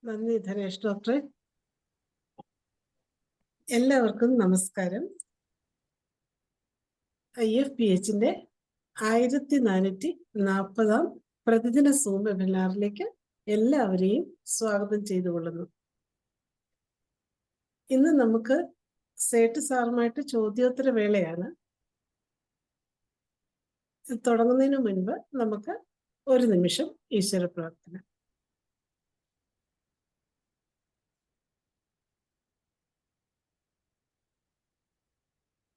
നന്ദി ധനേഷ് ഡോക്ടറെ. എല്ലാവർക്കും നമസ്കാരം. IFPHന്റെ 1440 പ്രതിദിന സൂം വെബിനാറിലേക്ക് എല്ലാവരെയും സ്വാഗതം ചെയ്തുകൊള്ളുന്നു. ഇന്ന് നമുക്ക് സേട്ട് സാറുമായിട്ട് ചോദ്യോത്തര വേളയാണ്. തുടങ്ങുന്നതിന് മുൻപ് നമുക്ക് ഒരു നിമിഷം ഈശ്വര പ്രാർത്ഥന.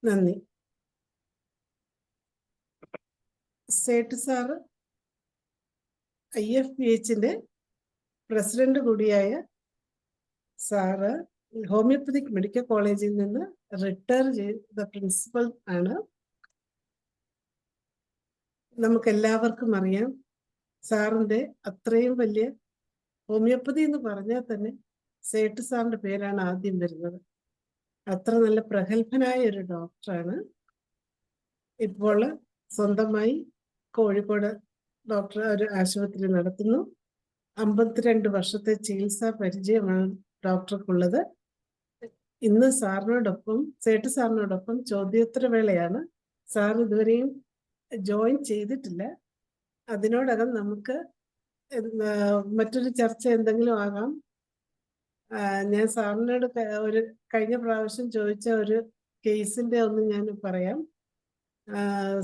നന്ദി. സേട്ട് സാറ് IFPHന്റെ പ്രസിഡന്റ് കൂടിയായ സാറ് ഹോമിയോപ്പതിക് മെഡിക്കൽ കോളേജിൽ നിന്ന് റിട്ടയർ ചെയ്ത പ്രിൻസിപ്പൽ ആണ്. നമുക്കെല്ലാവർക്കും അറിയാം, സാറിന്റെ അത്രയും വലിയ ഹോമിയോപ്പതി എന്ന് പറഞ്ഞാൽ തന്നെ സേട്ട് സാറിന്റെ പേരാണ് ആദ്യം വരുന്നത്. അത്ര നല്ല പ്രഗത്ഭനായ ഒരു ഡോക്ടറാണ്. ഇപ്പോൾ സ്വന്തമായി കോഴിക്കോട് ഡോക്ടർ ഒരു ആശുപത്രി നടത്തുന്നു. 52 വർഷത്തെ ചികിത്സാ പരിചയമാണ് ഡോക്ടർക്കുള്ളത്. ഇന്ന് സേട്ട് സാറിനോടൊപ്പം ചോദ്യോത്തര വേളയാണ്. സാർ ഇതുവരെയും ജോയിൻ ചെയ്തിട്ടില്ല. അതിനോടകം നമുക്ക് മറ്റൊരു ചർച്ച എന്തെങ്കിലും ആകാം. ഞാൻ സാറിനോട് കഴിഞ്ഞ പ്രാവശ്യം ചോദിച്ച ഒരു കേസിന്റെ ഒന്ന് ഞാൻ പറയാം.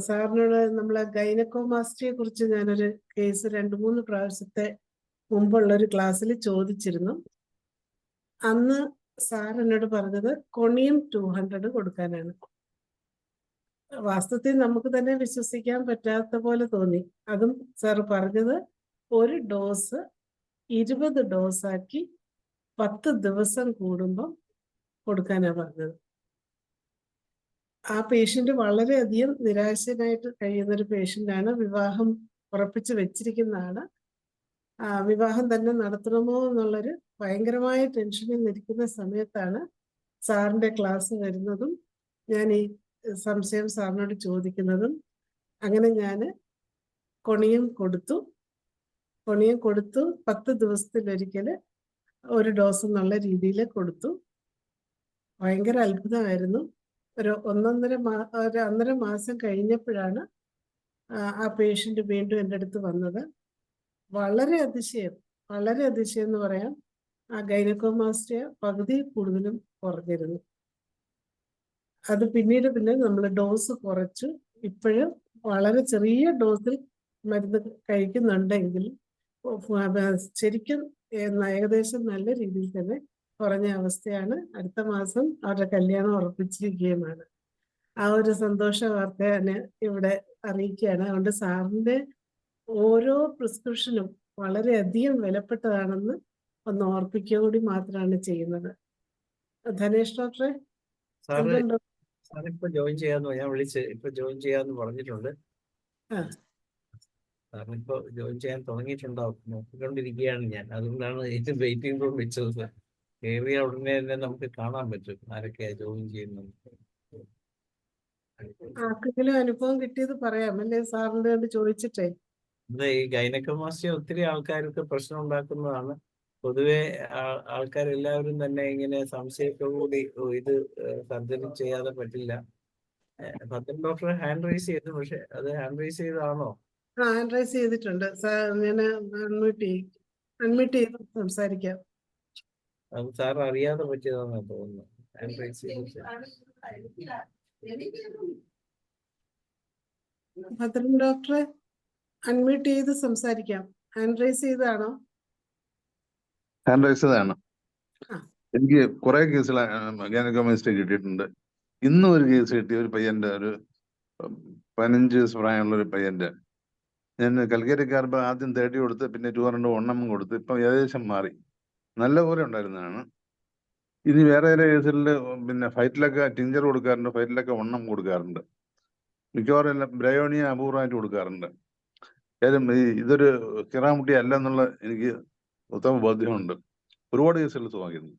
സാറിനോട് നമ്മളെ ഗൈനക്കോമാസ്റ്റിയെ കുറിച്ച് ഞാനൊരു കേസ് 2-3 പ്രാവശ്യത്തെ മുമ്പുള്ളൊരു ക്ലാസ്സിൽ ചോദിച്ചിരുന്നു. അന്ന് സാർ എന്നോട് പറഞ്ഞത് കൊണിയം 200 കൊടുക്കാനാണ്. വാസ്തവത്തിൽ നമുക്ക് തന്നെ വിശ്വസിക്കാൻ പറ്റാത്ത പോലെ തോന്നി. അതും സാർ പറഞ്ഞത് ഒരു ഡോസ് 20 ഡോസാക്കി 10 ദിവസം കൂടുമ്പം കൊടുക്കാനാണ് പറഞ്ഞത്. ആ പേഷ്യന്റ് വളരെയധികം നിരാശനായിട്ട് കഴിയുന്നൊരു പേഷ്യന്റാണ്. വിവാഹം ഉറപ്പിച്ചു വെച്ചിരിക്കുന്നതാണ്. വിവാഹം തന്നെ നടത്തണമോ എന്നുള്ളൊരു ഭയങ്കരമായ ടെൻഷനിൽ നിൽക്കുന്ന സമയത്താണ് സാറിന്റെ ക്ലാസ് വരുന്നതും ഞാൻ ഈ സംശയം സാറിനോട് ചോദിക്കുന്നതും. അങ്ങനെ ഞാൻ കൊണിയം കൊടുത്തു. 10 ദിവസത്തിലൊരിക്കൽ ഒരു ഡോസ് എന്നുള്ള രീതിയിൽ കൊടുത്തു. ഭയങ്കര അത്ഭുതമായിരുന്നു. ഒരു 1.5 മാസം കഴിഞ്ഞപ്പോഴാണ് ആ പേഷ്യന്റ് വീണ്ടും എൻ്റെ അടുത്ത് വന്നത്. വളരെ അതിശയം എന്ന് പറയാം. ആ ഗൈനക്കോമാസ്റ്റിയ പകുതി കൂടുതലും കുറഞ്ഞിരുന്നു. അത് പിന്നീട് നമ്മൾ ഡോസ് കുറച്ചു. ഇപ്പോഴും വളരെ ചെറിയ ഡോസിൽ മരുന്ന് കഴിക്കുന്നുണ്ടെങ്കിൽ ശരിക്കും ഏകദേശം നല്ല രീതിയിൽ തന്നെ കുറഞ്ഞ അവസ്ഥയാണ്. അടുത്ത മാസം അവരുടെ കല്യാണം ഉറപ്പിച്ചിരിക്കുകയുമാണ്. ആ ഒരു സന്തോഷ വാർത്ത ഞാൻ ഇവിടെ അറിയിക്കുകയാണ്. അതുകൊണ്ട് സാറിന്റെ ഓരോ പ്രിസ്ക്രിപ്ഷനും വളരെയധികം വിലപ്പെട്ടതാണെന്ന് ഒന്ന് ഓർപ്പിക്കുക കൂടി മാത്രമാണ് ചെയ്യുന്നത്. ധനേഷ് ഡോക്ടറെ, എന്തുണ്ടോ? സാറിപ്പോ ജോയിൻ ചെയ്യാന്ന് ഞാൻ ഇപ്പൊ ജോയിൻ ചെയ്യാന്ന് പറഞ്ഞിട്ടുണ്ട്. സാറിനിപ്പോ ജോയിൻ ചെയ്യാൻ തുടങ്ങിയിട്ടുണ്ടാവും. നോക്കിക്കൊണ്ടിരിക്കുകയാണ് ഞാൻ. അതുകൊണ്ടാണ് വെയിറ്റിംഗ് റൂം വെച്ചത്. കയറിയ ഉടനെ തന്നെ നമുക്ക് കാണാൻ പറ്റും ആരൊക്കെയാ ജോയിൻ ചെയ്യുന്നത്. ആർക്കെങ്കിലും അനുഭവം കിട്ടിയത് പറയാം അല്ലേ? സാറിന്റെ കണ്ട് ചോദിച്ചിട്ടേ. ഈ ഗൈനക്കോമാസ്റ്റിയ ഒത്തിരി ആൾക്കാർക്ക് പ്രശ്നം ഉണ്ടാക്കുന്നതാണ്. പൊതുവെ ആൾക്കാരെല്ലാവരും തന്നെ ഇങ്ങനെ സംശയത്തോടുകൂടി ഇത് സർജറി ചെയ്യാതെ പറ്റില്ല. ഭദ്രൻ ഡോക്ടർ ഹാൻഡ് റൈസ് ചെയ്തു. പക്ഷെ അത് ഹാൻഡ് റൈസ് ചെയ്താണോ? ഹാൻഡ് റൈസ് ചെയ്തിട്ടുണ്ട്. ഞാൻ അൺമ്യൂട്ട് ചെയ്ത് സംസാരിക്കാം. അത് സാർ അറിയാതെ പറ്റിയതാണെന്ന് തോന്നുന്നു. ഹാൻഡ് റൈസ് ചെയ്ത് ഭദ്രൻ ഡോക്ടറെ അൺമ്യൂട്ട് ചെയ്ത് സംസാരിക്കാം. ഹാൻഡ് റൈസ് ചെയ്താണോ? ഹാൻഡ് റൈസ് ചെയ്താണ്. എനിക്ക് കുറെ കേസുകൾ ഗൈനക്കോമാസ്റ്റിയ കിട്ടിയിട്ടുണ്ട്. ഇന്നും ഒരു കേസ് കിട്ടിയ ഒരു പയ്യന്റെ, ഒരു 15 വയസ്സ് പ്രായമുള്ള ഒരു പയ്യന്റെ, ഞാൻ കൽക്കരിക്കാർബ് ആദ്യം 30 കൊടുത്ത് പിന്നെ 200 1 കൊടുത്ത് ഇപ്പൊ ഏകദേശം മാറി. നല്ല പോലെ ഉണ്ടായിരുന്നതാണ്. ഇനി വേറെ ചില കേസുകളിൽ പിന്നെ ഫൈറ്റിലൊക്കെ ടിഞ്ചർ കൊടുക്കാറുണ്ട്, ഫൈറ്റിലൊക്കെ 1 കൊടുക്കാറുണ്ട്. മിക്കവാറും എല്ലാം ബ്രയോണിയ അപൂർവമായിട്ട് കൊടുക്കാറുണ്ട്. കാര്യം ഇതൊരു കിറാമുട്ടി അല്ല എന്നുള്ള എനിക്ക് ഉത്തമ ബോധ്യമുണ്ട്. ഒരുപാട് കേസുകൾ സുഖമായിരുന്നു.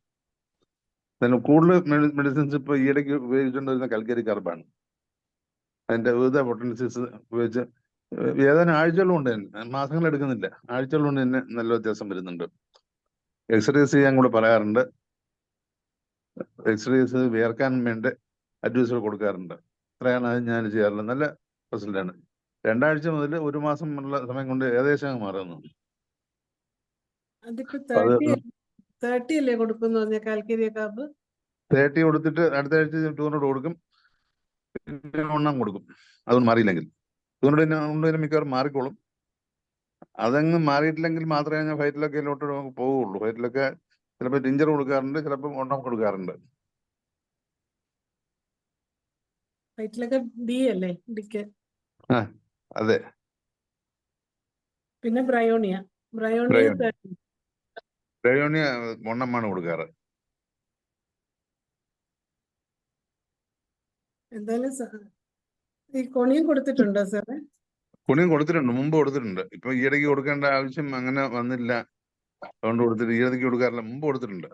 കൂടുതൽ മെഡിസിൻസ് ഇപ്പൊ ഈയിടയ്ക്ക് ഉപയോഗിച്ചുകൊണ്ടിരുന്ന കൽക്കരി കാർബാണ്. അതിന്റെ വിവിധ പൊട്ടൻഷ്യസ് ഉപയോഗിച്ച് ഏതാനും ആഴ്ചകൾ കൊണ്ട് തന്നെ, മാസങ്ങൾ എടുക്കുന്നില്ല, ആഴ്ചകൾ കൊണ്ട് തന്നെ നല്ല വ്യത്യാസം വരുന്നുണ്ട്. എക്സർസൈസ് ചെയ്യാൻ കൂടെ പറയാറുണ്ട്. എക്സർസൈസ് വിയർക്കാൻ വേണ്ടി അഡ്വൈസുകൾ കൊടുക്കാറുണ്ട്. ഇത്രയാണ് അത് ഞാൻ ചെയ്യാറുള്ളത്. നല്ല റിസൾട്ടാണ്. 2 ആഴ്ച മുതൽ 1 മാസം ഉള്ള സമയം കൊണ്ട് ഏകദേശം അങ്ങ് മാറുന്നു. അതിപ്പോ അപ്പൊ അത് 30 അല്ലേ കൊടുക്കുന്നു പറഞ്ഞ കാൽക്കേരിയ കാപ്പ്? 30 കൊടുത്തിട്ട് അടുത്ത ആഴ്ച 200 കൊടുക്കും, പിന്നെ 1 കൊടുക്കും. അതൊന്നും മാറിയില്ലെങ്കിൽ 200 മിക്കവാറും മാറിക്കോളും. അതങ്ങ് മാറിയിട്ടില്ലെങ്കിൽ മാത്രമേ ഞാൻ ഫൈറ്റിലൊക്കെ പോവുള്ളൂ. ഫൈറ്റിലൊക്കെ ചിലപ്പോൾ ടിഞ്ചർ കൊടുക്കാറുണ്ട്, ചിലപ്പോൾ 1 കൊടുക്കാറുണ്ട്. വയറ്റിലൊക്കെ ഡി അല്ലേ? ഡിക്ക്. ആ അതെ. പിന്നെ ബ്രയോണിയ ബ്രയോണിയ 30. ബ്രയോണിയ 1 കൊടുക്കാറ്. എന്തായാലും ഈ കൊണിയും കൊടുത്തിട്ടുണ്ടോ സാറേ? കുണിയും കൊടുത്തിട്ടുണ്ട്, മുമ്പ് കൊടുത്തിട്ടുണ്ട്. ഇപ്പൊ ഈയിടയ്ക്ക് കൊടുക്കേണ്ട ആവശ്യം അങ്ങനെ വന്നില്ല, അതുകൊണ്ട് കൊടുത്തിട്ട് ഈയിടയ്ക്ക് കൊടുക്കാറില്ല. മുമ്പ് കൊടുത്തിട്ടുണ്ട്.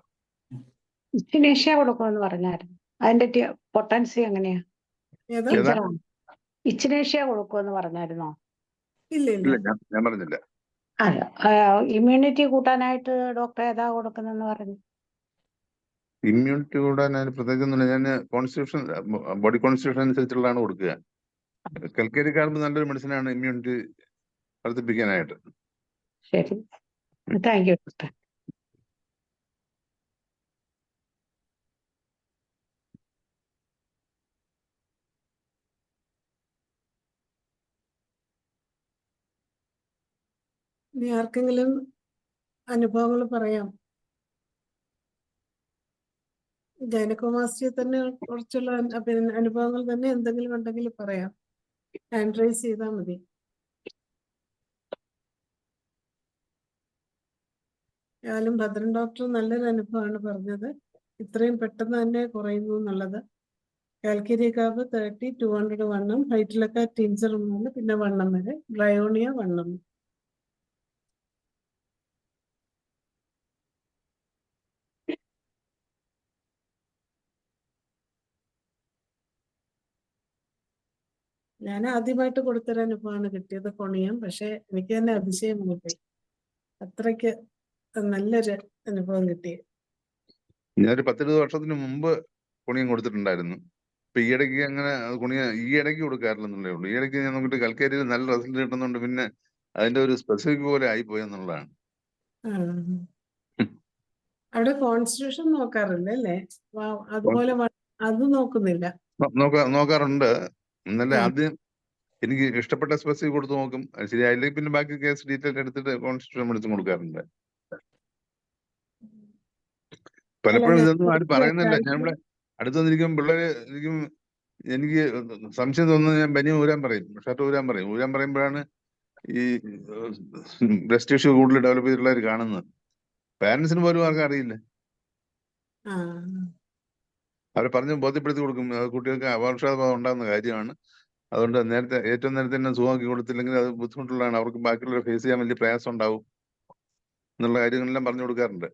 ഇച്ചിനേഷ്യ കൊടുക്കുമെന്ന് പറഞ്ഞായിരുന്നു. അതിന്റെ പൊട്ടൻസി എങ്ങനെയാ? ഏതാ? ടീച്ചറാണ്. ഇച്ചിനേഷ്യ കൊടുക്കുമെന്ന് പറഞ്ഞായിരുന്നോ? ഇല്ല ഇല്ല, ഇല്ല. ഞാൻ പറഞ്ഞില്ല. അല്ല, ഇമ്മ്യൂണിറ്റി കൂട്ടാനായിട്ട് ഡോക്ടർ ഏതാ കൊടുക്കുന്നെന്ന് പറഞ്ഞു? ഇമ്മ്യൂണിറ്റി കൂടാൻ അതിന് പ്രത്യേകിച്ചൊന്നുമില്ല. ഞാൻ കോൺസ്റ്റിറ്റ്യൂഷൻ, ബോഡി കോൺസ്റ്റിറ്റ്യൂഷൻ അനുസരിച്ചുള്ളതാണ് കൊടുക്കുക. കൽക്കേരി കാർബ് നല്ലൊരു മെഡിസിനാണ് ഇമ്മ്യൂണിറ്റി വർദ്ധിപ്പിക്കാനായിട്ട്. ശരി, താങ്ക് യു ഡോക്ടർ. ഇനി ആർക്കെങ്കിലും അനുഭവങ്ങൾ പറയാം? ഗൈനക്കോമാസ്റ്റിയെ തന്നെ കുറിച്ചുള്ള അനുഭവങ്ങൾ തന്നെ എന്തെങ്കിലും ഉണ്ടെങ്കിൽ പറയാം. ഹാൻഡ് റൈസ് ചെയ്താൽ മതി. ഏതായാലും ഭദ്രൻ ഡോക്ടർ നല്ലൊരു അനുഭവമാണ് പറഞ്ഞത്. ഇത്രയും പെട്ടെന്ന് തന്നെ കുറയുന്നു എന്നുള്ളത്. കാൽക്കേരിയ കാബ് 30, 200 വണ്ണം, ഹൈറ്റിലൊക്കെ ടിഞ്ചർ 3, പിന്നെ 1 വരെ, ബ്രയോണിയ 1. ഞാൻ ആദ്യമായിട്ട് കൊടുത്തൊരു അനുഭവമാണ് കിട്ടിയത് കൊണിയം. പക്ഷെ എനിക്ക് തന്നെ അതിശയം കിട്ടി, അത്രയ്ക്ക് നല്ലൊരു അനുഭവം കിട്ടി. ഞാനൊരു 10-20 വർഷത്തിന് മുമ്പ് കുണിയം കൊടുത്തിട്ടുണ്ടായിരുന്നു. ഇപ്പൊ ഈയിടയ്ക്ക് അങ്ങനെ കുണിയ ഈ ഇടയ്ക്ക് കൊടുക്കാറില്ലെന്നുള്ളേ ഉള്ളൂ. ഈ ഇടയ്ക്ക് ഞാൻ നോക്കിയിട്ട് കൽക്കേരിയിൽ നല്ല റിസൾട്ട് കിട്ടുന്നുണ്ട്. പിന്നെ അതിന്റെ ഒരു സ്പെസിഫിക് പോലെ ആയിപ്പോയി എന്നുള്ളതാണ്. അവിടെ കോൺസ്റ്റിറ്റ്യൂഷൻ നോക്കാറില്ല അല്ലേ? അതുപോലെ അത് നോക്കുന്നില്ല. നോക്കാറുണ്ട്. എന്നാലും ആദ്യം എനിക്ക് ഇഷ്ടപ്പെട്ട സ്പെസിഫിക് കൊടുത്ത് നോക്കും. അത് ശരിയായില്ലെങ്കിൽ പിന്നെ ബാക്കി കേസ് ഡീറ്റെയിൽ എടുത്തിട്ട് കോൺസ്റ്റിറ്റ്യൂഷൻ മെഡിസിൻ കൊടുക്കാറുണ്ട്. പലപ്പോഴും ഇതൊന്നും ആരും പറയുന്നില്ല. ഞാൻ ഇവിടെ അടുത്ത് വന്നിരിക്കും പിള്ളേര് എനിക്ക് സംശയം തോന്നുന്നത് ഞാൻ ബനി ഊരാൻ പറയും, ഷർട്ട് ഊരാൻ പറയുമ്പോഴാണ് ഈ ബ്രസ്റ്റ് ടിഷ്യൂ കൂടുതൽ ഡെവലപ്പ് ചെയ്തിട്ടുള്ളവർ കാണുന്നത്. പാരന്റ്സിന് പോലും ആർക്കും അറിയില്ല. അവരെ പറഞ്ഞ് ബോധ്യപ്പെടുത്തി കൊടുക്കും, കുട്ടികൾക്ക് അപകർഷബോധം ഉണ്ടാകുന്ന കാര്യമാണ്. അതുകൊണ്ട് ഏറ്റവും നേരത്തെ തന്നെ സുഖമാക്കി കൊടുത്തില്ലെങ്കിൽ അത് ബുദ്ധിമുട്ടുള്ളതാണ്, അവർക്ക് ബാക്കിയുള്ളവരെ ഫേസ് ചെയ്യാൻ വലിയ പ്രയാസം ഉണ്ടാവും എന്നുള്ള കാര്യങ്ങളെല്ലാം പറഞ്ഞു കൊടുക്കാറുണ്ട്.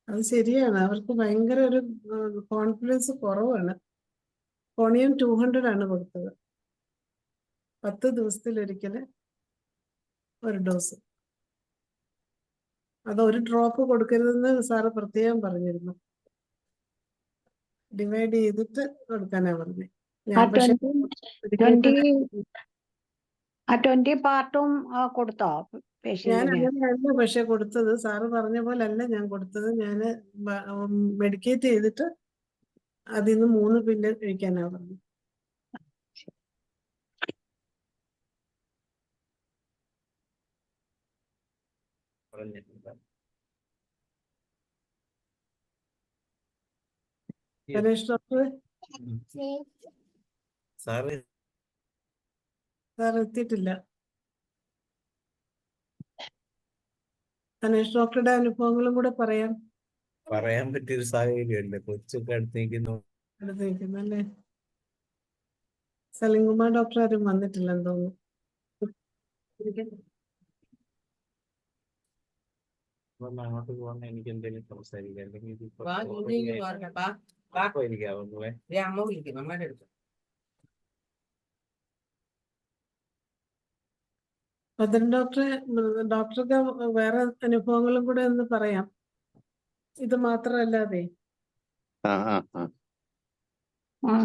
അത് ശരിയാണ്. അവർക്ക് ഭയങ്കര ഒരു കോൺഫിഡൻസ് കുറവാണ്. കോണിയം 200 ആണ് കൊടുത്തത്. 10 ദിവസത്തിലൊരിക്കല് 1 ഡോസ്. അത് 1 ഡ്രോപ്പ് കൊടുക്കരുതെന്ന് സാറ് പ്രത്യേകം പറഞ്ഞിരുന്നു. ഡിവൈഡ് ചെയ്തിട്ട് കൊടുക്കാനാ പറഞ്ഞത്. ഞാൻ പക്ഷെ 20 പാർട്ടും കൊടുത്തോ ഞാൻ പേഷ്യന്റിന്? അങ്ങനെയല്ല പക്ഷെ കൊടുത്തത്. സാറ് പറഞ്ഞ പോലെ അല്ല ഞാൻ കൊടുത്തത്. ഞാൻ മെഡിക്കേറ്റ് ചെയ്തിട്ട് അതിൽ നിന്ന് 3 പില്ല് കഴിക്കാനാ പറഞ്ഞത്. ഗണേഷ് ഡോക്ടർ സാറ് സാർ എത്തിയിട്ടില്ല. ഗണേഷ് ഡോക്ടറുടെ അനുഭവങ്ങളും കൂടെ പറയാൻ പറ്റിയൊരു സാഹചര്യമല്ലേ, കൊച്ചൊക്കെ അടുത്തേക്കുന്നു. അടുത്തേക്കുന്നല്ലേ? സലിംകുമാർ ഡോക്ടർ ആരും വന്നിട്ടില്ലെന്ന് തോന്നുന്നു. അങ്ങോട്ട് പോകുന്ന എനിക്ക് എന്തെങ്കിലും സംസാരിക്കാം, അല്ലെങ്കിൽ ഭദ്രൻ ഡോക്ടറെ, ഡോക്ടർക്ക് വേറെ അനുഭവങ്ങളും കൂടെ ഒന്ന് പറയാം. ഇത് മാത്രമല്ലാതെ ആ ആ ആ ഉം.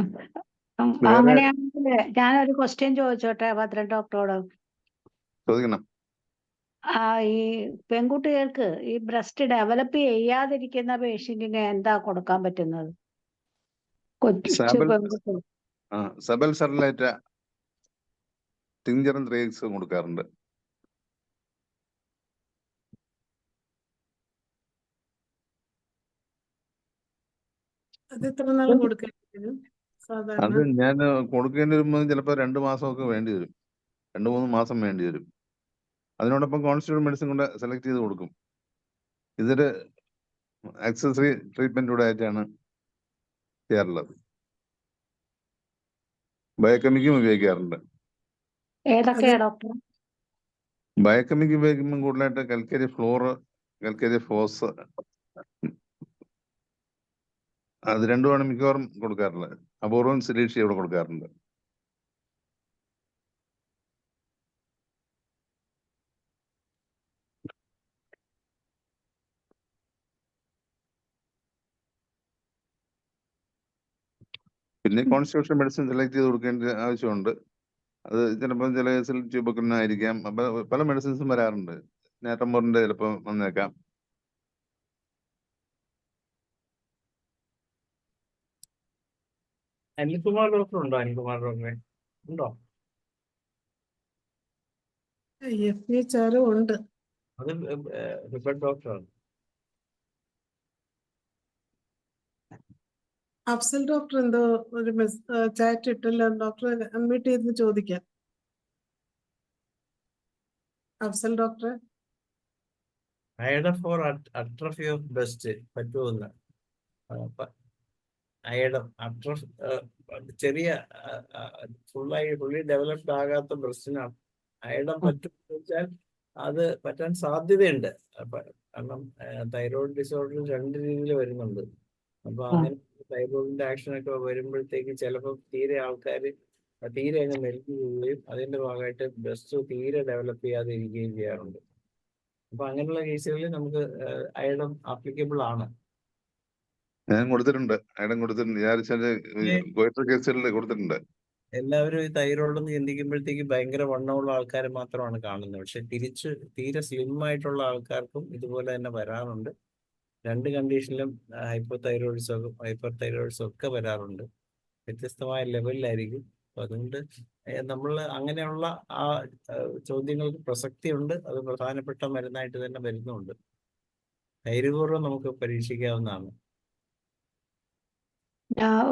വേറെ അങ്ങനെയാണെങ്കിൽ ഞാനൊരു ക്വസ്റ്റ്യൻ ചോദിച്ചോട്ടെ ഭദ്രൻ ഡോക്ടറോട്. ചോദിക്കണം. ഈ പെൺകുട്ടികൾക്ക് ഈ ബ്രസ്റ്റ് ഡെവലപ്പ് ചെയ്യാതിരിക്കുന്ന പേഷ്യന്റിന് എന്താ കൊടുക്കാൻ പറ്റുന്നത്? കൊച്ചു സാബൽ പെൺകുട്ടി. സബൽ സെറലൈറ്റ ടിഞ്ചറും 3x കൊടുക്കാറുണ്ട്. അത് എത്ര നാൾ കൊടുക്കേണ്ടി വരും സാധാരണ? അത് ഞാൻ കൊടുക്കേണ്ടി വരുമ്പോൾ ചിലപ്പോൾ 2 മാസമൊക്കെ വേണ്ടി വരും, 2-3 മാസം വേണ്ടി വരും. അതിനോടൊപ്പം കോൺസ്റ്റിറ്റ്യൂഷൻ മെഡിസിൻ കൊണ്ട് സെലക്ട് ചെയ്ത് കൊടുക്കും. ഇതൊരു ആക്സസറി ട്രീറ്റ്മെന്റ് കൂടെ ആയിട്ടാണ് ചെയ്യാറുള്ളത്. ബയോകെമിക്കും ഉപയോഗിക്കാറുണ്ട്. ഏതൊക്കെയാ ഡോക്ടർ? ബയോകെമിക് ഉപയോഗിക്കുമ്പോൾ കൂടുതലായിട്ട് കൽക്കരി ഫ്ലോറ്, കൽക്കരി ഫോസ്, അത് രണ്ടുമാണ് മിക്കവാറും കൊടുക്കാറുള്ളത്. അപൂർവം സിലീഷ്യ ഇവിടെ കൊടുക്കാറുണ്ട്. പിന്നെ കോൺസ്റ്റിറ്റ്യൂഷൻ മെഡിസിൻ സെലക്ട് ചെയ്ത് കൊടുക്കേണ്ട ആവശ്യമുണ്ട്. അത് ചിലപ്പോൾ ചില കേസിൽ ട്യൂബക്കുലിനായിരിക്കാം. അപ്പൊ പല മെഡിസിൻസും വരാറുണ്ട്. നേട്ടംബോറിന്റെ ചിലപ്പോൾ വന്നേക്കാം. അനിൽകുമാർ ഡോക്ടർ ഉണ്ടോ? അനിൽകുമാർ ഡോക്ടറെ ഉണ്ടോ? FHR ഉണ്ട്. അത് റിപ്പർട്ട് ഡോക്ടറാണ്. അഫ്സൽ ഡോക്ടർ എന്തോ ഒരു ചാറ്റ് ഇട്ടല്ലോ, ഡോക്ടറെ അൺമ്യൂട്ട് ചെയ്ത് ചോദിക്കാം. അഫ്സൽ ഡോക്ടറെ, അയഡ ഫോർ അട്രഫി ഓഫ് ബ്രസ്റ്റ് പറ്റുമെന്ന്. അയഡം ചെറിയ ഫുള്ളി ഡെവലപ്ഡ് ആകാത്ത ബ്രസ്റ്റിനാണ് അയഡം പറ്റുമെന്ന് വെച്ചാൽ അത് പറ്റാൻ സാധ്യതയുണ്ട്. കാരണം തൈറോയ്ഡ് ഡിസോർഡർ 2 രീതിയിൽ വരുന്നുണ്ട്. അപ്പൊ അങ്ങനെ തൈറോയിഡിന്റെ ആക്ഷൻ ഒക്കെ വരുമ്പോഴത്തേക്ക് ചിലപ്പോൾ തീരെ ആൾക്കാർ തീരെ അങ്ങ് മെലിഞ്ഞു പോവുകയും അതിന്റെ ഭാഗമായിട്ട് ബ്രസ്റ്റ് തീരെ ഡെവലപ്പ് ചെയ്യാതെ ഇരിക്കുകയും ചെയ്യാറുണ്ട്. അപ്പൊ അങ്ങനെയുള്ള കേസുകളിൽ നമുക്ക് അയഡം ആപ്ലിക്കബിൾ ആണ്. ഞാൻ കൊടുത്തിട്ടുണ്ട്, അയഡം കൊടുത്തിട്ടുണ്ട്. ഗോയിറ്റർ കേസുകളിൽ കൊടുത്തിട്ടുണ്ട്. എല്ലാവരും ഈ തൈറോയ്ഡ് എന്ന് ചിന്തിക്കുമ്പോഴത്തേക്ക് ഭയങ്കര വണ്ണമുള്ള ആൾക്കാരെ മാത്രമാണ് കാണുന്നത്. പക്ഷെ തിരിച്ച് തീരെ സ്ലിം ആയിട്ടുള്ള ആൾക്കാർക്കും ഇതുപോലെ തന്നെ വരാറുണ്ട്. 2 കണ്ടീഷനിലും ഹൈപ്പർ തൈറോയിഡ്സും ഒക്കെ വരാറുണ്ട്. വ്യത്യസ്തമായ ലെവലിലായിരിക്കും. അപ്പൊ അതുകൊണ്ട് നമ്മൾ അങ്ങനെയുള്ള ആ ചോദ്യങ്ങൾക്ക് പ്രസക്തിയുണ്ട്. അത് പ്രധാനപ്പെട്ട മരുന്നായിട്ട് തന്നെ വരുന്നുണ്ട്. ധൈര്യപൂർവ്വം നമുക്ക് പരീക്ഷിക്കാവുന്നതാണ്.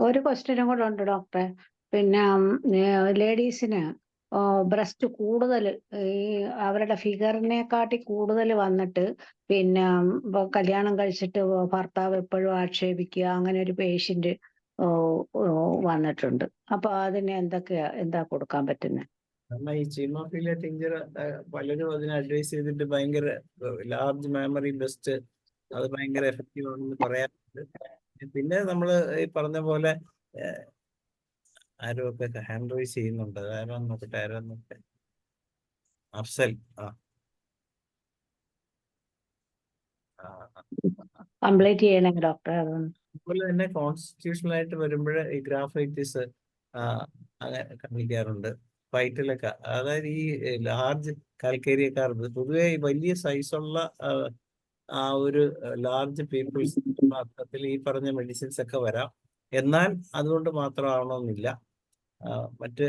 ഒരു ക്വസ്റ്റ്യനും കൂടെ ഉണ്ട് ഡോക്ടറെ. പിന്നെ ലേഡീസിന് ബ്രസ്റ്റ് കൂടുതൽ ഈ അവരുടെ ഫിഗറിനെക്കാട്ടി കൂടുതൽ വന്നിട്ട് പിന്നെ കല്യാണം കഴിച്ചിട്ട് ഭർത്താവ് എപ്പോഴും ആക്ഷേപിക്കുക, അങ്ങനെ ഒരു പേഷ്യന്റ് വന്നിട്ടുണ്ട്. അപ്പൊ അതിന് എന്താ കൊടുക്കാൻ പറ്റുന്നത്? കാരണം ഈ ചീമോഫീലിയ ടിഞ്ചർ പലരും അതിനെ അഡ്വൈസ് ചെയ്തിട്ട് ഭയങ്കര ലാർജ് മെമ്മറി ബ്രസ്റ്റ് അത് ഭയങ്കര എഫക്റ്റീവ് ആണെന്ന് പറയാറുണ്ട്. പിന്നെ നമ്മൾ ഈ പറഞ്ഞ പോലെ ആരോ ഒക്കെ ഹാൻഡ് റൈസ് ചെയ്യുന്നുണ്ട്. ആരാന്ന് നോക്കട്ടെ. അഫ്സൽ. കംപ്ലീറ്റ് ചെയ്യണേ ഡോക്ടറെ. അതുപോലെ തന്നെ കോൺസ്റ്റിറ്റ്യൂഷണലായിട്ട് വരുമ്പോൾ ഈ ഗ്രാഫൈറ്റിസ് അങ്ങനെ കാണിക്കാറുണ്ട്. ഫൈറ്റിലൊക്കെ, അതായത് ഈ ലാർജ് കാൽക്കേരിയക്കാർ പൊതുവെ വലിയ സൈസുള്ള ആ ഒരു ലാർജ് പീപ്പിൾസ് അർത്ഥത്തിൽ ഈ പറഞ്ഞ മെഡിസിൻസ് ഒക്കെ വരാം. എന്നാൽ അതുകൊണ്ട് മാത്രമാവണമെന്നില്ല. മറ്റ്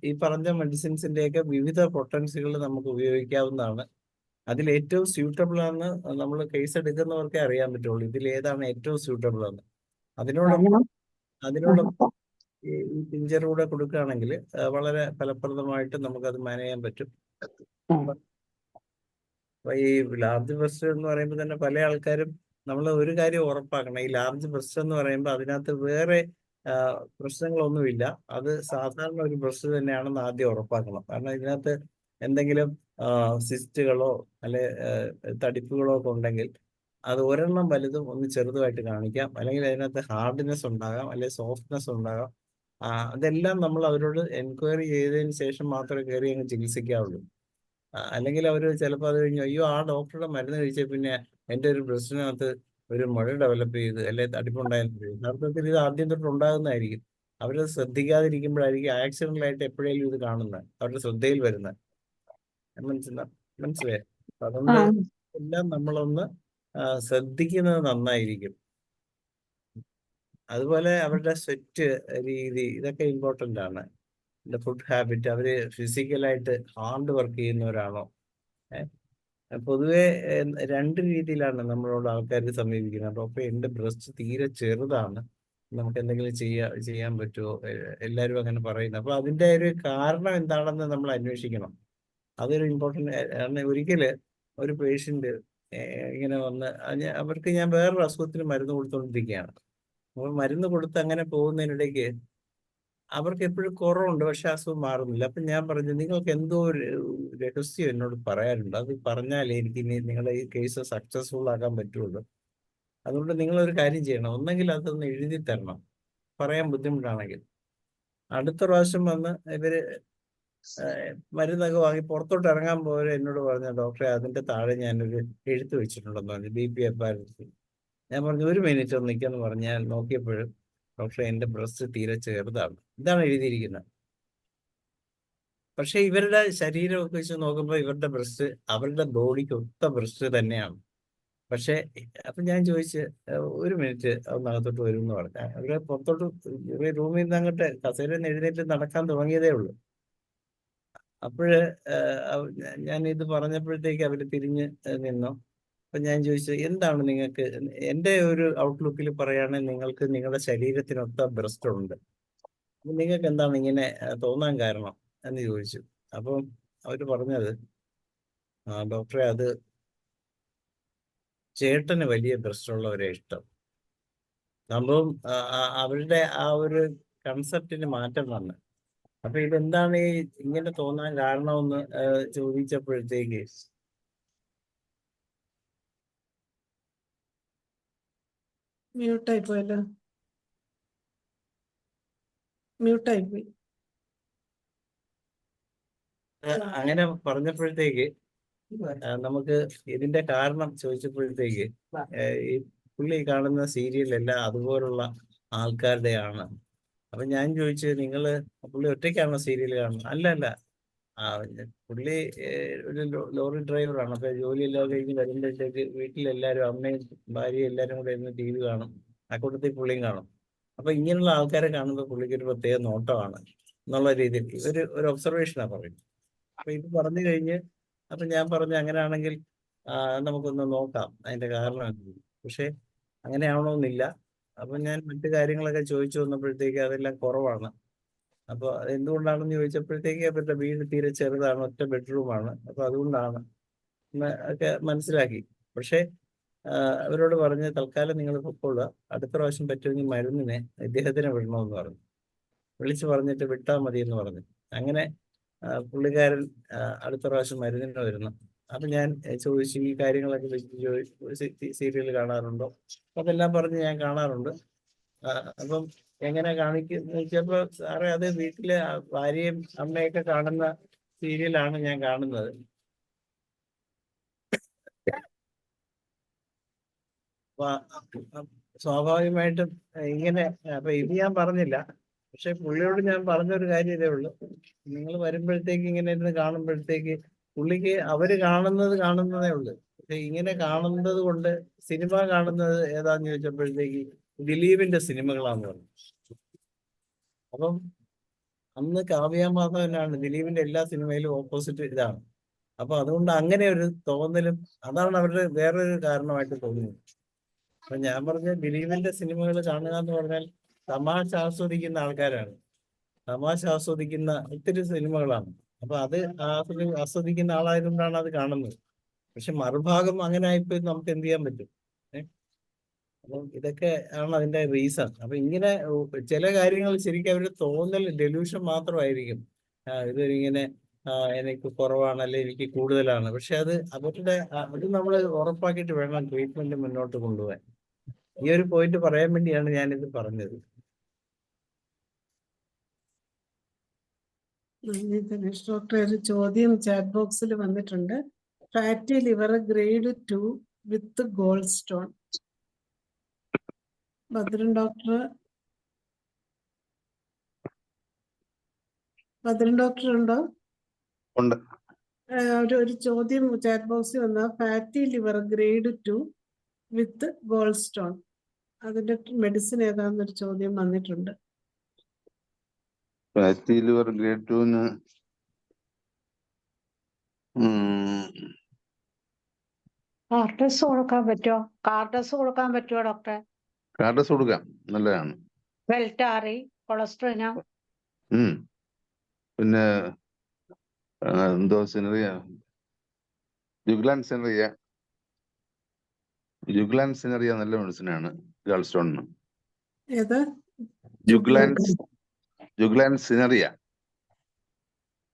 ഈ പറഞ്ഞ മെഡിസിൻസിന്റെയൊക്കെ വിവിധ പൊട്ടൻസികൾ നമുക്ക് ഉപയോഗിക്കാവുന്നതാണ്. അതിൽ ഏറ്റവും സ്യൂട്ടബിൾ ആണ് നമ്മൾ കേസ് എടുക്കുന്നവർക്കേ അറിയാൻ പറ്റുള്ളൂ ഇതിൽ ഏതാണ് ഏറ്റവും സ്യൂട്ടബിൾ ആണ്. അതിനോടൊപ്പം ഈ ടിഞ്ചർ കൂടെ കൊടുക്കുകയാണെങ്കിൽ വളരെ ഫലപ്രദമായിട്ട് നമുക്കത് മാനേജ് ചെയ്യാൻ പറ്റും. അപ്പൊ ഈ ലാർജ് ബ്രസ്റ്റ് എന്ന് പറയുമ്പോൾ തന്നെ പല ആൾക്കാരും നമ്മൾ ഒരു കാര്യം ഉറപ്പാക്കണം. ഈ ലാർജ് ബ്രസ്റ്റ് എന്ന് പറയുമ്പോൾ അതിനകത്ത് വേറെ പ്രശ്നങ്ങളൊന്നുമില്ല. അത് സാധാരണ ഒരു ബ്രസ്റ്റ് തന്നെയാണെന്ന് ആദ്യം ഉറപ്പാക്കണം. കാരണം ഇതിനകത്ത് എന്തെങ്കിലും സിസ്റ്റുകളോ അല്ലെ തടിപ്പുകളോ ഒക്കെ ഉണ്ടെങ്കിൽ അത് ഒരെണ്ണം വലുതും ഒന്ന് ചെറുതുമായിട്ട് കാണിക്കാം. അല്ലെങ്കിൽ അതിനകത്ത് ഹാർഡ്നെസ് ഉണ്ടാകാം, അല്ലെങ്കിൽ സോഫ്റ്റ്നെസ് ഉണ്ടാകാം. അതെല്ലാം നമ്മൾ അവരോട് എൻക്വയറി ചെയ്തതിന് ശേഷം മാത്രമേ കയറി അങ്ങ് ചികിത്സിക്കാവുള്ളൂ. അല്ലെങ്കിൽ അവർ ചിലപ്പോൾ അത് കഴിഞ്ഞ് അയ്യോ ആ ഡോക്ടറുടെ മരുന്ന് കഴിച്ച പിന്നെ എൻ്റെ ഒരു ബ്രസ്റ്റിനകത്ത് ഒരു മുഴ ഡെവലപ്പ് ചെയ്ത് അല്ലെ തടിപ്പുണ്ടായെന്ന് യഥാർത്ഥത്തിൽ ഇത് ആദ്യം തൊട്ട് ഉണ്ടാകുന്നതായിരിക്കും. അവരത് ശ്രദ്ധിക്കാതിരിക്കുമ്പോഴായിരിക്കും ആക്സിഡന്റലായിട്ട് എപ്പോഴേലും ഇത് കാണുന്നത്, അവരുടെ ശ്രദ്ധയിൽ വരുന്നത്. മനസ്സിലായി. ആ അതുകൊണ്ട് എല്ലാം നമ്മളൊന്ന് ശ്രദ്ധിക്കുന്നത് നന്നായിരിക്കും. അതുപോലെ അവരുടെ സ്വെറ്റ് രീതി ഇതൊക്കെ ഇമ്പോർട്ടൻ്റ് ആണ്. ഫുഡ് ഹാബിറ്റ്, അവര് ഫിസിക്കലായിട്ട് ഹാർഡ് വർക്ക് ചെയ്യുന്നവരാണോ? പൊതുവെ രണ്ട് രീതിയിലാണ് നമ്മളോട് ആൾക്കാർ സമീപിക്കുന്നത്. ഡോക്ടറെ എൻ്റെ ബ്രസ്റ്റ് തീരെ ചെറുതാണ്, നമുക്ക് എന്തെങ്കിലും ചെയ്യാൻ പറ്റുമോ? എല്ലാവരും അങ്ങനെ പറയുന്നത്. അപ്പൊ അതിന്റെ ഒരു കാരണം എന്താണെന്ന് നമ്മൾ അന്വേഷിക്കണം. അതൊരു ഇമ്പോർട്ടൻ്റ്. കാരണം ഒരിക്കല് ഒരു പേഷ്യന്റ് ഇങ്ങനെ വന്ന് അവർക്ക് ഞാൻ വേറൊരു അസുഖത്തിന് മരുന്ന് കൊടുത്തുകൊണ്ടിരിക്കുകയാണ്. അപ്പോൾ മരുന്ന് കൊടുത്ത് അങ്ങനെ പോകുന്നതിനിടയ്ക്ക് അവർക്ക് എപ്പോഴും കുറവുണ്ട്, പക്ഷെ അസുഖം മാറുന്നില്ല. അപ്പൊ ഞാൻ പറഞ്ഞു, നിങ്ങൾക്ക് എന്തോ ഒരു രഹസ്യം എന്നോട് പറയാനുണ്ട്, അത് പറഞ്ഞാലേ എനിക്ക് ഇനി നിങ്ങളുടെ ഈ കേസ് സക്സസ്ഫുൾ ആക്കാൻ പറ്റുള്ളൂ. അതുകൊണ്ട് നിങ്ങളൊരു കാര്യം ചെയ്യണം, ഒന്നെങ്കിൽ അതൊന്ന് എഴുതി തരണം, പറയാൻ ബുദ്ധിമുട്ടാണെങ്കിൽ. അടുത്ത പ്രാവശ്യം വന്ന് ഇവര് മരുന്നൊക്കെ വാങ്ങി പുറത്തോട്ട് ഇറങ്ങാൻ പോലെ എന്നോട് പറഞ്ഞ, ഡോക്ടറെ അതിന്റെ താഴെ ഞാനൊരു എഴുത്ത് വെച്ചിട്ടുണ്ടെന്ന് പറഞ്ഞു, BP അപ്പാരൻസി. ഞാൻ പറഞ്ഞു ഒരു മിനിറ്റ് ഒന്ന് നിൽക്കാന്ന് പറഞ്ഞ് ഞാൻ നോക്കിയപ്പോഴും ഡോക്ടറെ എൻ്റെ ബ്രസ്റ്റ് തീരെ ചെറുതാണ്, ഇതാണ് എഴുതിയിരിക്കുന്നത്. പക്ഷെ ഇവരുടെ ശരീരമൊക്കെ വെച്ച് നോക്കുമ്പോൾ ഇവരുടെ ബ്രസ്റ്റ് അവരുടെ ബോഡിക്ക് ഒത്ത ബ്രസ്റ്റ് തന്നെയാണ്. പക്ഷെ അപ്പൊ ഞാൻ ചോദിച്ച് ഒരു മിനിറ്റ് അകത്തോട്ട് വരും എന്ന് പറഞ്ഞു. അവര് പുറത്തോട്ട് റൂമിൽ നിന്ന് അങ്ങോട്ട് കസേരയിൽ നിന്ന് എഴുന്നേറ്റ് നടക്കാൻ തുടങ്ങിയതേ ഉള്ളൂ. അപ്പോഴ് ഞാൻ ഇത് പറഞ്ഞപ്പോഴത്തേക്ക് അവര് തിരിഞ്ഞ് നിന്നു. അപ്പൊ ഞാൻ ചോദിച്ചു, എന്താണ് നിങ്ങൾക്ക്, എൻ്റെ ഒരു ഔട്ട്ലുക്കിൽ പറയുകയാണെങ്കിൽ നിങ്ങൾക്ക് നിങ്ങളുടെ ശരീരത്തിനൊത്ത ബ്രസ്റ്റ് ഉണ്ട്, നിങ്ങൾക്ക് എന്താണ് ഇങ്ങനെ തോന്നാൻ കാരണം എന്ന് ചോദിച്ചു. അപ്പം അവര് പറഞ്ഞത്, ഡോക്ടറെ അത് ചേട്ടന് വലിയ ബ്രസ്റ്റ് ഉള്ളവരെ ഇഷ്ടം. സംഭവം അവരുടെ ആ ഒരു കൺസെപ്റ്റിന് മാറ്റം വന്നു. അപ്പൊ ഇതെന്താണ് ഈ ഇങ്ങനെ തോന്നാൻ കാരണമെന്ന് ചോദിച്ചപ്പോഴത്തേക്ക് മ്യൂട്ടായി പോയല്ലോ, മ്യൂട്ടായി പോയി. അങ്ങനെ പറഞ്ഞപ്പോഴത്തേക്ക് നമുക്ക് ഇതിന്റെ കാരണം ചോദിച്ചപ്പോഴത്തേക്ക് ഈ പുള്ളി കാണുന്ന സീരിയലെല്ലാം അതുപോലുള്ള ആൾക്കാരുടെയാണ്. അപ്പൊ ഞാൻ ചോദിച്ചു, നിങ്ങള് പുള്ളി ഒറ്റയ്ക്കാണോ സീരിയൽ കാണുന്നത്? അല്ല, പുള്ളി ഒരു ലോറി ഡ്രൈവറാണ്. അപ്പൊ ജോലിയെല്ലാം കഴിഞ്ഞ് വരുമ്പോഴത്തേക്ക് വീട്ടിലെല്ലാവരും അമ്മയും ഭാര്യയും എല്ലാവരും കൂടെ ഇരുന്ന് TV കാണും, അക്കൂട്ടത്തിൽ പുള്ളിയും കാണും. അപ്പൊ ഇങ്ങനെയുള്ള ആൾക്കാരെ കാണുമ്പോൾ പുള്ളിക്ക് ഒരു പ്രത്യേക നോട്ടമാണ് എന്നുള്ള രീതിയിൽ ഒരു ഒബ്സർവേഷനാണ് പറയുന്നത്. അപ്പൊ ഇത് പറഞ്ഞു കഴിഞ്ഞ് അപ്പൊ ഞാൻ പറഞ്ഞു, അങ്ങനെയാണെങ്കിൽ നമുക്കൊന്ന് നോക്കാം അതിന്റെ കാരണം എന്ത്. പക്ഷെ അങ്ങനെ ആവണമെന്നില്ല. അപ്പൊ ഞാൻ മറ്റു കാര്യങ്ങളൊക്കെ ചോദിച്ചു വന്നപ്പോഴത്തേക്ക് അതെല്ലാം കുറവാണ്. അപ്പൊ എന്തുകൊണ്ടാണെന്ന് ചോദിച്ചപ്പോഴത്തേക്ക് അവരുടെ വീട് തീരെ ചെറുതാണ്, ഒറ്റ ബെഡ്റൂമാണ്, അപ്പൊ അതുകൊണ്ടാണ് ഒക്കെ മനസ്സിലാക്കി. പക്ഷെ അവരോട് പറഞ്ഞ് തൽക്കാലം നിങ്ങൾ പൊക്കോളുക, അടുത്ത പ്രാവശ്യം പറ്റുമെങ്കിൽ മരുന്നിനെ ഇദ്ദേഹത്തിനെ വിടണമെന്ന് പറഞ്ഞു. വിളിച്ചു പറഞ്ഞിട്ട് വിട്ടാൽ മതി എന്ന് പറഞ്ഞു. അങ്ങനെ പുള്ളിക്കാരൻ അടുത്ത പ്രാവശ്യം മരുന്നിന് വരുന്നു. അപ്പൊ ഞാൻ ചോദിച്ചു, ഈ കാര്യങ്ങളൊക്കെ സീരിയൽ കാണാറുണ്ടോ? അതെല്ലാം പറഞ്ഞ് ഞാൻ കാണാറുണ്ട്. അപ്പം എങ്ങനെ കാണിക്കുന്ന ചോദിച്ചപ്പോ, സാറേ അത് വീട്ടിലെ ഭാര്യയും അമ്മയൊക്കെ കാണുന്ന സീരിയലാണ് ഞാൻ കാണുന്നത്. സ്വാഭാവികമായിട്ടും ഇങ്ങനെ, അപ്പൊ ഇത് ഞാൻ പറഞ്ഞില്ല. പക്ഷെ പുള്ളിയോട് ഞാൻ പറഞ്ഞൊരു കാര്യം ഇതേ ഉള്ളൂ, നിങ്ങൾ വരുമ്പോഴത്തേക്ക് ഇങ്ങനെ ഇരുന്ന് കാണുമ്പോഴത്തേക്ക് പുള്ളിക്ക് അവര് കാണുന്നതേ ഉള്ളൂ. പക്ഷെ ഇങ്ങനെ കാണുന്നത് കൊണ്ട് സിനിമ കാണുന്നത് ഏതാന്ന് ചോദിച്ചപ്പോഴത്തേക്ക് ദിലീപിന്റെ സിനിമകളാന്ന് പറഞ്ഞു. അപ്പം അന്ന് കാവ്യാമാധവനാണ് ദിലീപിന്റെ എല്ലാ സിനിമയിലും ഓപ്പോസിറ്റ് ഇതാണ്. അപ്പൊ അതുകൊണ്ട് അങ്ങനെ ഒരു തോന്നലും, അതാണ് അവരുടെ വേറൊരു കാരണമായിട്ട് തോന്നുന്നത്. അപ്പൊ ഞാൻ പറഞ്ഞ ദിലീപിന്റെ സിനിമകൾ കാണുക എന്ന് പറഞ്ഞാൽ തമാശ ആസ്വദിക്കുന്ന ആൾക്കാരാണ്, തമാശ ആസ്വദിക്കുന്ന ഒത്തിരി സിനിമകളാണ്. അപ്പൊ അത് ആസ്വദിക്കുന്ന ആളായതുകൊണ്ടാണ് അത് കാണുന്നത്. പക്ഷെ മറുഭാഗം അങ്ങനെ ആയിപ്പോയി, നമുക്ക് എന്ത് ചെയ്യാൻ പറ്റും? അപ്പം ഇതൊക്കെ ആണ് അതിന്റെ റീസൺ. അപ്പൊ ഇങ്ങനെ ചില കാര്യങ്ങൾ ശരിക്കും അവരുടെ തോന്നൽ, ഡെലൂഷൻ മാത്രമായിരിക്കും. ഇതൊരിങ്ങനെ എനിക്ക് കുറവാണ് അല്ലെ എനിക്ക് കൂടുതലാണ്. പക്ഷെ അത് അവരുടെ അത് നമ്മൾ ഉറപ്പാക്കിയിട്ട് വേണം ട്രീറ്റ്മെന്റ് മുന്നോട്ട് കൊണ്ടുപോകാൻ. ഈ ഒരു പോയിന്റ് പറയാൻ വേണ്ടിയാണ് ഞാനിത് പറഞ്ഞത്. നന്ദി ധനേഷ് ഡോക്ടറെ. ഒരു ചോദ്യം ചാറ്റ് ബോക്സിൽ വന്നിട്ടുണ്ട്. ഫാറ്റി ലിവർ ഗ്രേഡ് 2 വിത്ത് ഗോൾഡ് സ്റ്റോൺ. ഭദ്രൻ ഡോക്ടർ ഉണ്ടോ? ഉണ്ട്. ഒരു ചോദ്യം ചാറ്റ് ബോക്സിൽ വന്ന ഫാറ്റി ലിവർ ഗ്രേഡ് 2 വിത്ത് ഗോൾഡ് സ്റ്റോൺ, അതിന്റെ മെഡിസിൻ ഏതാന്നൊരു ചോദ്യം വന്നിട്ടുണ്ട്. ഫാറ്റി ലിവർ ഗ്രേഡ് 2-ന് കാർട്ടസ് കൊടുക്കാൻ പറ്റുമോ ഡോക്ടറെ? കാർഡസ് കൊടുക്കാം, നല്ലതാണ്. വെൽറ്റാറി, കൊളസ്ട്രോന. പിന്നെ എന്തോ സിനറിയ, ജുഗ്ലാൻ സിനറിയ നല്ല മെഡിസിനാണ് ഗോൾഡ് സ്റ്റോണിന്. ഏത്? ജുഗ്ലാൻ സിനറിയ.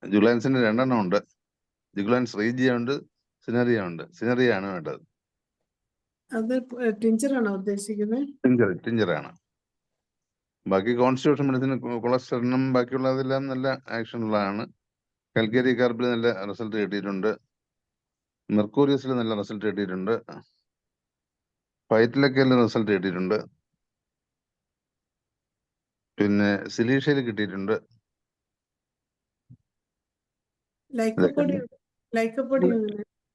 ജുഗ്ലാൻസിന് 2 എണ്ണം ഉണ്ട്. ജുഗ്ലാൻസ് റീജിയ ഉണ്ട്, സിനറിയ ഉണ്ട്. സിനറിയ ആണ് വേണ്ടത്. അത് ടിഞ്ചറാണോ ഉദ്ദേശിക്കുന്നത്? ടിഞ്ചറാണ്. ബാക്കി കോൺസ്റ്റിറ്റ്യൂഷൻ മെഡിസിൻ, കൊളസ്ട്രോളിനും ബാക്കിയുള്ളതെല്ലാം നല്ല ആക്ഷൻ ഉള്ളതാണ്. കൽക്കരി കാർബിൽ നല്ല റിസൾട്ട് കിട്ടിയിട്ടുണ്ട്. മെർക്കൂരിയസിൽ നല്ല റിസൾട്ട് കിട്ടിയിട്ടുണ്ട്. ഫൈറ്റിലൊക്കെ റിസൾട്ട് കിട്ടിയിട്ടുണ്ട്. പിന്നെ സിലീഷ്യയിൽ കിട്ടിയിട്ടുണ്ട്.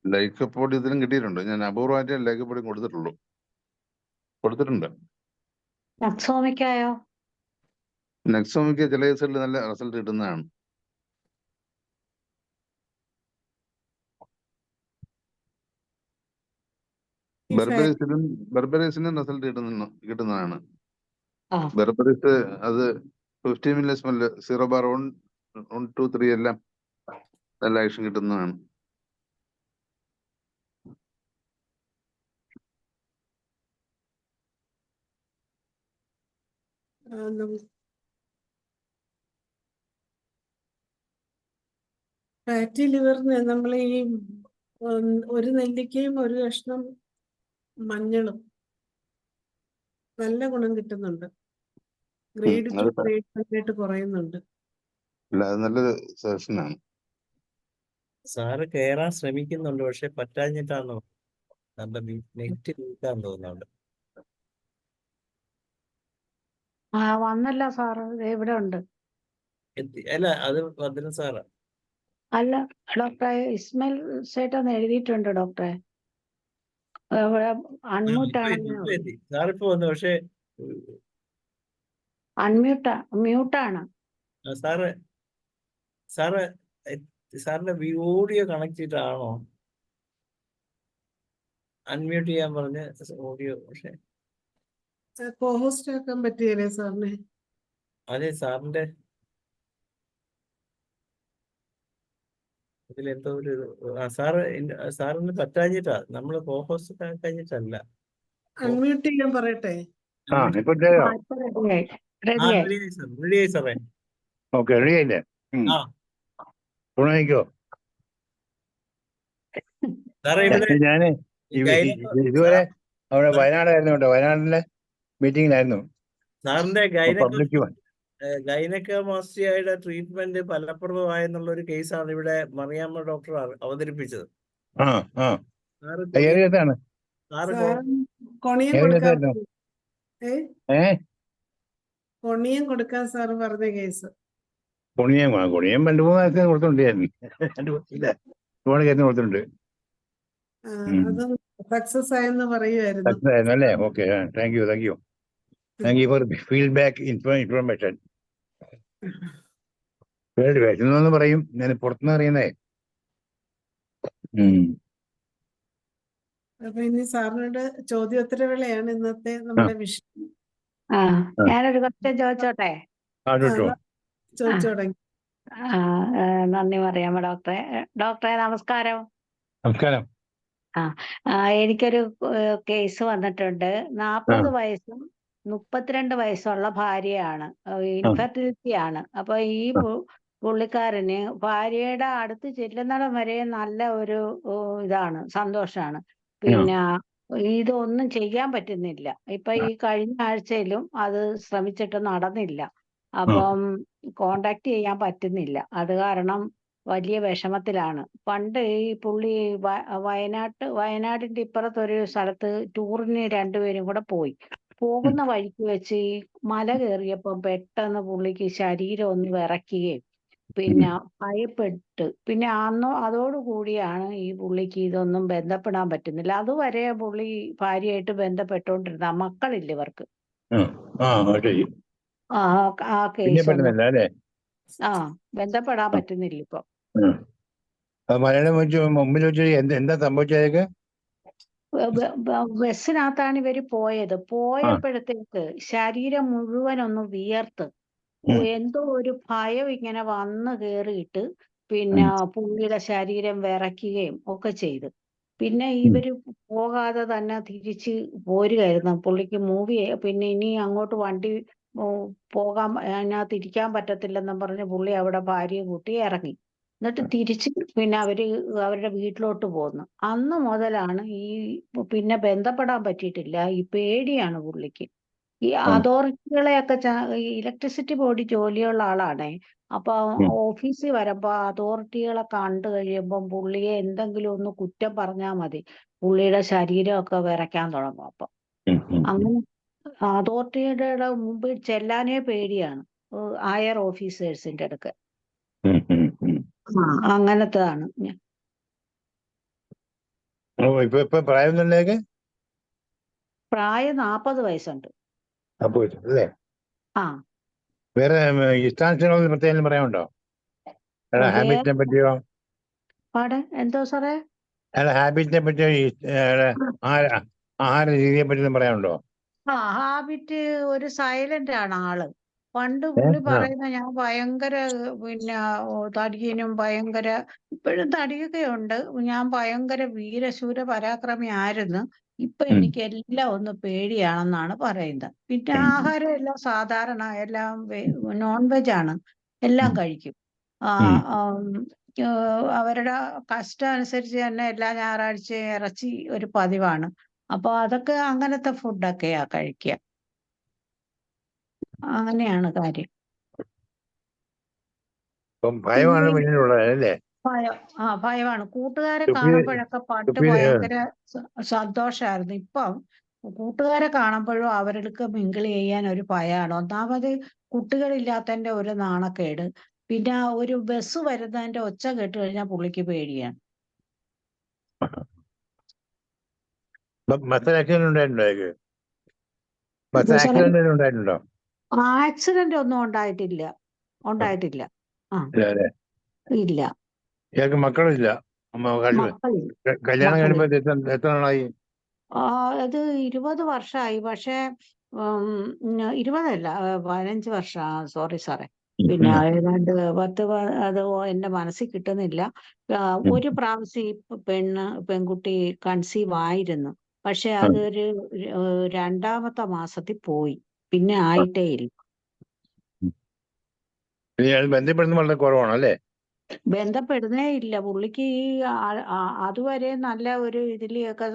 ലൈക്കോപ്പൊടി ഇതിലും കിട്ടിയിട്ടുണ്ട്. ഞാൻ അപൂർവമായിട്ട് ലൈക്കോപ്പൊടി കൊടുത്തിട്ടുണ്ട്. നെക്സോമിക്ക് ചില കേസുകളിൽ നല്ല റിസൾട്ട് കിട്ടുന്നതാണ്. ബെർബറീസിനും റിസൾട്ട് കിട്ടുന്നതാണ്. ബെർബറീസ് അത് 50 ml 0/1, 1, 2, 3 എല്ലാം നല്ല ആക്ഷൻ കിട്ടുന്നതാണ്. ഫാറ്റി ലിവറിന് നമ്മൾ ഈ ഒരു നെല്ലിക്കയും ഒരു കഷ്ണം മഞ്ഞളും നല്ല ഗുണം കിട്ടുന്നുണ്ട്. Grade 2 grade 1 കുറയുന്നുണ്ട്. നല്ലൊരു സജഷനാണ്. സാറ് കയറാൻ ശ്രമിക്കുന്നുണ്ട്, പക്ഷെ പറ്റാഞ്ഞിട്ടാണോ? നെറ്റ് നീക്കാൻ തോന്നുന്നുണ്ട്. വന്നല്ല സാറ്, ഇവിടെ ഉണ്ട്. അല്ല, അത് ഭദ്രൻ സാറാ. അല്ല ഡോക്ടറെ, ഇസ്മായിൽ സേട്ടെന്ന് എഴുതിയിട്ടുണ്ട് ഡോക്ടറെ. സാറിപ്പോ വന്നു, പക്ഷെ മ്യൂട്ടാണ്. സാറിന്റെ ഓഡിയോ കണക്ട് ചെയ്തിട്ടാണോ അൺമ്യൂട്ട് ചെയ്യാൻ പറഞ്ഞ ഓഡിയോ? പക്ഷെ കോഹോസ്റ്റ് ആക്കാൻ പറ്റിയല്ലേ സാറിനെ? അതെ, സാറിന്റെ ഇതിലെന്തോ ഒരു സാറിന് പറ്റാഞ്ഞിട്ടാ. നമ്മള് കോഹോസ്റ്റ് കഴിഞ്ഞിട്ടല്ല. അൺമ്യൂട്ട് ചെയ്യാൻ പറയട്ടെ? റെഡിയായി സാറേ. ഓക്കെ, റെഡിയായില്ലേ? ഞാന് ഇതുവരെ അവിടെ വയനാടായിരുന്നു കേട്ടോ. വയനാടിന്റെ മീറ്റിംഗിലായിരുന്നു. സാറിന്റെ ഗൈനക്കോമാസ്റ്റിയയുടെ ട്രീറ്റ്മെന്റ് ഫലപ്രദമായെന്നുള്ള ഒരു കേസാണ് ഇവിടെ മറിയാമ്മ ഡോക്ടർ അവതരിപ്പിച്ചത്. കൊണിയം കൊടുക്കാൻ സാറ് പറഞ്ഞ കേസ്. കൊണിയം 2-3 കേസിന് കൊടുത്തിട്ടുണ്ടായിരുന്നു. 2 കേസിന് കൊടുത്തിട്ടുണ്ട്. സക്സസ് ആയെന്ന് പറയുമായിരുന്നു അല്ലേ? Okay, thank you for feedback information. വരുന്നെന്ന് പറയും, ഞാൻ പുറത്തുനിന്ന് അറിയുന്നേ. അപ്പൊ ഇനി സാറിനോട് ചോദ്യോത്തരവേളയാണ് ഇന്നത്തെ നമ്മുടെ വിഷയം. ഞാനൊരു ക്വസ്റ്റ്യൻ ചോദിച്ചോട്ടെ? ചോദിച്ചോടെ. നന്ദി പറയാമോ ഡോക്ടറെ? ഡോക്ടറെ നമസ്കാരം. നമസ്കാരം. എനിക്കൊരു കേസ് വന്നിട്ടുണ്ട്. 40 വയസ്സും 32 വയസ്സുള്ള ഭാര്യയാണ്. ഇൻഫെർട്ടിലിറ്റി ആണ്. അപ്പൊ ഈ പുള്ളിക്കാരന് ഭാര്യയുടെ അടുത്ത് ചെല്ലുന്നിടം വരെ നല്ല ഒരു ഇതാണ്, സന്തോഷാണ്. പിന്നെ ഇതൊന്നും ചെയ്യാൻ പറ്റുന്നില്ല. ഇപ്പൊ ഈ കഴിഞ്ഞ ആഴ്ചയിലും അത് ശ്രമിച്ചിട്ട് നടന്നില്ല. അപ്പം കോണ്ടാക്ട് ചെയ്യാൻ പറ്റുന്നില്ല. അത് കാരണം വലിയ വിഷമത്തിലാണ്. പണ്ട് ഈ പുള്ളി വയനാടിന്റെ ഇപ്പുറത്തൊരു സ്ഥലത്ത് ടൂറിന് രണ്ടുപേരും കൂടെ പോയി. പോകുന്ന വഴിക്ക് വെച്ച് ഈ മല കയറിയപ്പം പെട്ടെന്ന് പുള്ളിക്ക് ശരീരം ഒന്ന് വിറയ്ക്കുകയും പിന്നെ ഭയപ്പെട്ട് പിന്നെ അതോടുകൂടിയാണ് ഈ പുള്ളിക്ക് ഇതൊന്നും ബന്ധപ്പെടാൻ പറ്റുന്നില്ല. അതുവരെ പുള്ളി ഭാര്യയായിട്ട് ബന്ധപ്പെട്ടുകൊണ്ടിരുന്ന മക്കളില്ല ഇവർക്ക്. ശരി. ആ ആ പിന്നെ കേസ് ഒന്നും പറ്റുന്നില്ല അല്ലേ? ബന്ധപ്പെടാൻ പറ്റുന്നില്ല ഇപ്പൊ. മലയാളം വെച്ച് മുമ്പിൽ വെച്ച് എന്താ സംഭവിച്ചതൊക്കെ? ബസ്സിനകത്താണ് ഇവര് പോയത്. പോയപ്പോഴത്തേക്ക് ശരീരം മുഴുവൻ ഒന്ന് വിയർത്ത് എന്തോ ഒരു ഭയം ഇങ്ങനെ വന്ന് കേറിയിട്ട് പിന്നെ പുള്ളിയുടെ ശരീരം വിറയ്ക്കുകയും ഒക്കെ ചെയ്തു. പിന്നെ ഇവര് പോകാതെ തന്നെ തിരിച്ച് പോരുകയായിരുന്നു. പുള്ളിക്ക് പിന്നെ ഇനി അങ്ങോട്ട് വണ്ടി അതിനകത്ത് ഇരിക്കാൻ പറ്റത്തില്ലെന്നും പറഞ്ഞ് പുള്ളി അവിടെ ഭാര്യയെ കൂട്ടി ഇറങ്ങി. എന്നിട്ട് തിരിച്ച് പിന്നെ അവരുടെ വീട്ടിലോട്ട് പോന്നു. അന്ന് മുതലാണ് പിന്നെ ബന്ധപ്പെടാൻ പറ്റിയിട്ടില്ല. ഈ പേടിയാണ് പുള്ളിക്ക്. ഈ അതോറിറ്റികളെയൊക്കെ ഇലക്ട്രിസിറ്റി ബോർഡിൽ ജോലിയുള്ള ആളാണേ. അപ്പൊ ഓഫീസിൽ വരുമ്പോ അതോറിറ്റികളെ കണ്ടു കഴിയുമ്പം പുള്ളിയെ എന്തെങ്കിലും ഒന്ന് കുറ്റം പറഞ്ഞാൽ മതി, പുള്ളിയുടെ ശരീരമൊക്കെ വിറയ്ക്കാൻ തുടങ്ങും. അപ്പൊ അങ്ങനെ അതോറിറ്റിയുടെ മുമ്പിൽ ചെല്ലാനേ പേടിയാണ് ഹയർ ഓഫീസേഴ്സിന്റെ അടുക്ക്. അങ്ങനത്തതാണ്. ഇപ്പൊ പ്രായം തന്നെ? പ്രായം 40 വയസ്സുണ്ട്. അല്ലേ? ആ വേറെ ഇഷ്ടാനുസരണം പ്രത്യേകം പറയാനുണ്ടോ? ഹാബിറ്റിനെ പറ്റിയോ? എന്തോ സാറേ? ഹാബിറ്റിനെ പറ്റിയോ, ആഹാര രീതിയെ പറ്റി പറയാനുണ്ടോ? ഹാബിറ്റ് ഒരു സൈലന്റ് ആണ് ആള്. പണ്ട് പുള്ളി പറയുന്ന ഞാൻ ഭയങ്കര പിന്നെ തടിയനും ഭയങ്കര, ഇപ്പോഴും തടിയൊക്കെ ഉണ്ട്, ഞാൻ ഭയങ്കര വീരശൂര പരാക്രമി ആയിരുന്നു. ഇപ്പൊ എനിക്ക് എല്ലാം ഒന്ന് പേടിയാണെന്നാണ് പറയുന്നത്. പിന്നെ ആഹാരം എല്ലാം സാധാരണ, എല്ലാം നോൺ വെജ് ആണ്, എല്ലാം കഴിക്കും. അവരുടെ കഷ്ടം അനുസരിച്ച് തന്നെ എല്ലാ ഞായറാഴ്ചയും ഇറച്ചി ഒരു പതിവാണ്. അപ്പൊ അതൊക്കെ അങ്ങനത്തെ ഫുഡൊക്കെയാ കഴിക്കുക. അങ്ങനെയാണ് കാര്യം. ഭയമാണ് മുന്നിലുള്ളത് അല്ലേ? ഭയമാണ്. കൂട്ടുകാരെ കാണുമ്പോഴൊക്കെ പണ്ട് ഭയങ്കര സന്തോഷമായിരുന്നു. ഇപ്പം കൂട്ടുകാരെ കാണുമ്പോഴും അവർക്ക് മിങ്കിൾ ചെയ്യാൻ ഒരു ഭയമാണ്. ഒന്നാമത് കുട്ടികളില്ലാത്തതിന്റെ ഒരു നാണക്കേട്, പിന്നെ ഒരു ബസ് വരുന്നതിന്റെ ഒച്ച കേട്ട് കഴിഞ്ഞാൽ പുള്ളിക്ക് പേടിയാണ്. ആക്സിഡന്റ് ഒന്നും ഉണ്ടായിട്ടില്ല. ഇല്ല. മക്കളില്ല? കല്യാണം കഴിയുമ്പോ എത്ര നാളായി? അത് 20 വർഷമായി. പക്ഷെ 20 അല്ല, 15 വർഷം. സോറി സാറേ. പിന്നെ ഏതാണ്ട് അത് എന്റെ മനസ്സിൽ കിട്ടുന്നില്ല. ഒരു പ്രാവശ്യം ഈ പെൺകുട്ടി കൺസീവ് ആയിരുന്നു. പക്ഷെ അതൊരു 2ാമത്തെ മാസത്തിൽ പോയി, പിന്നെ ആയിട്ടേ ഇല്ല. ബന്ധപ്പെടുന്നത് വളരെ കുറവാണല്ലേ? ബന്ധപ്പെടുന്നേ ഇല്ല. പുള്ളിക്ക് അതുവരെ നല്ല ഒരു ഇതിലൊക്കെ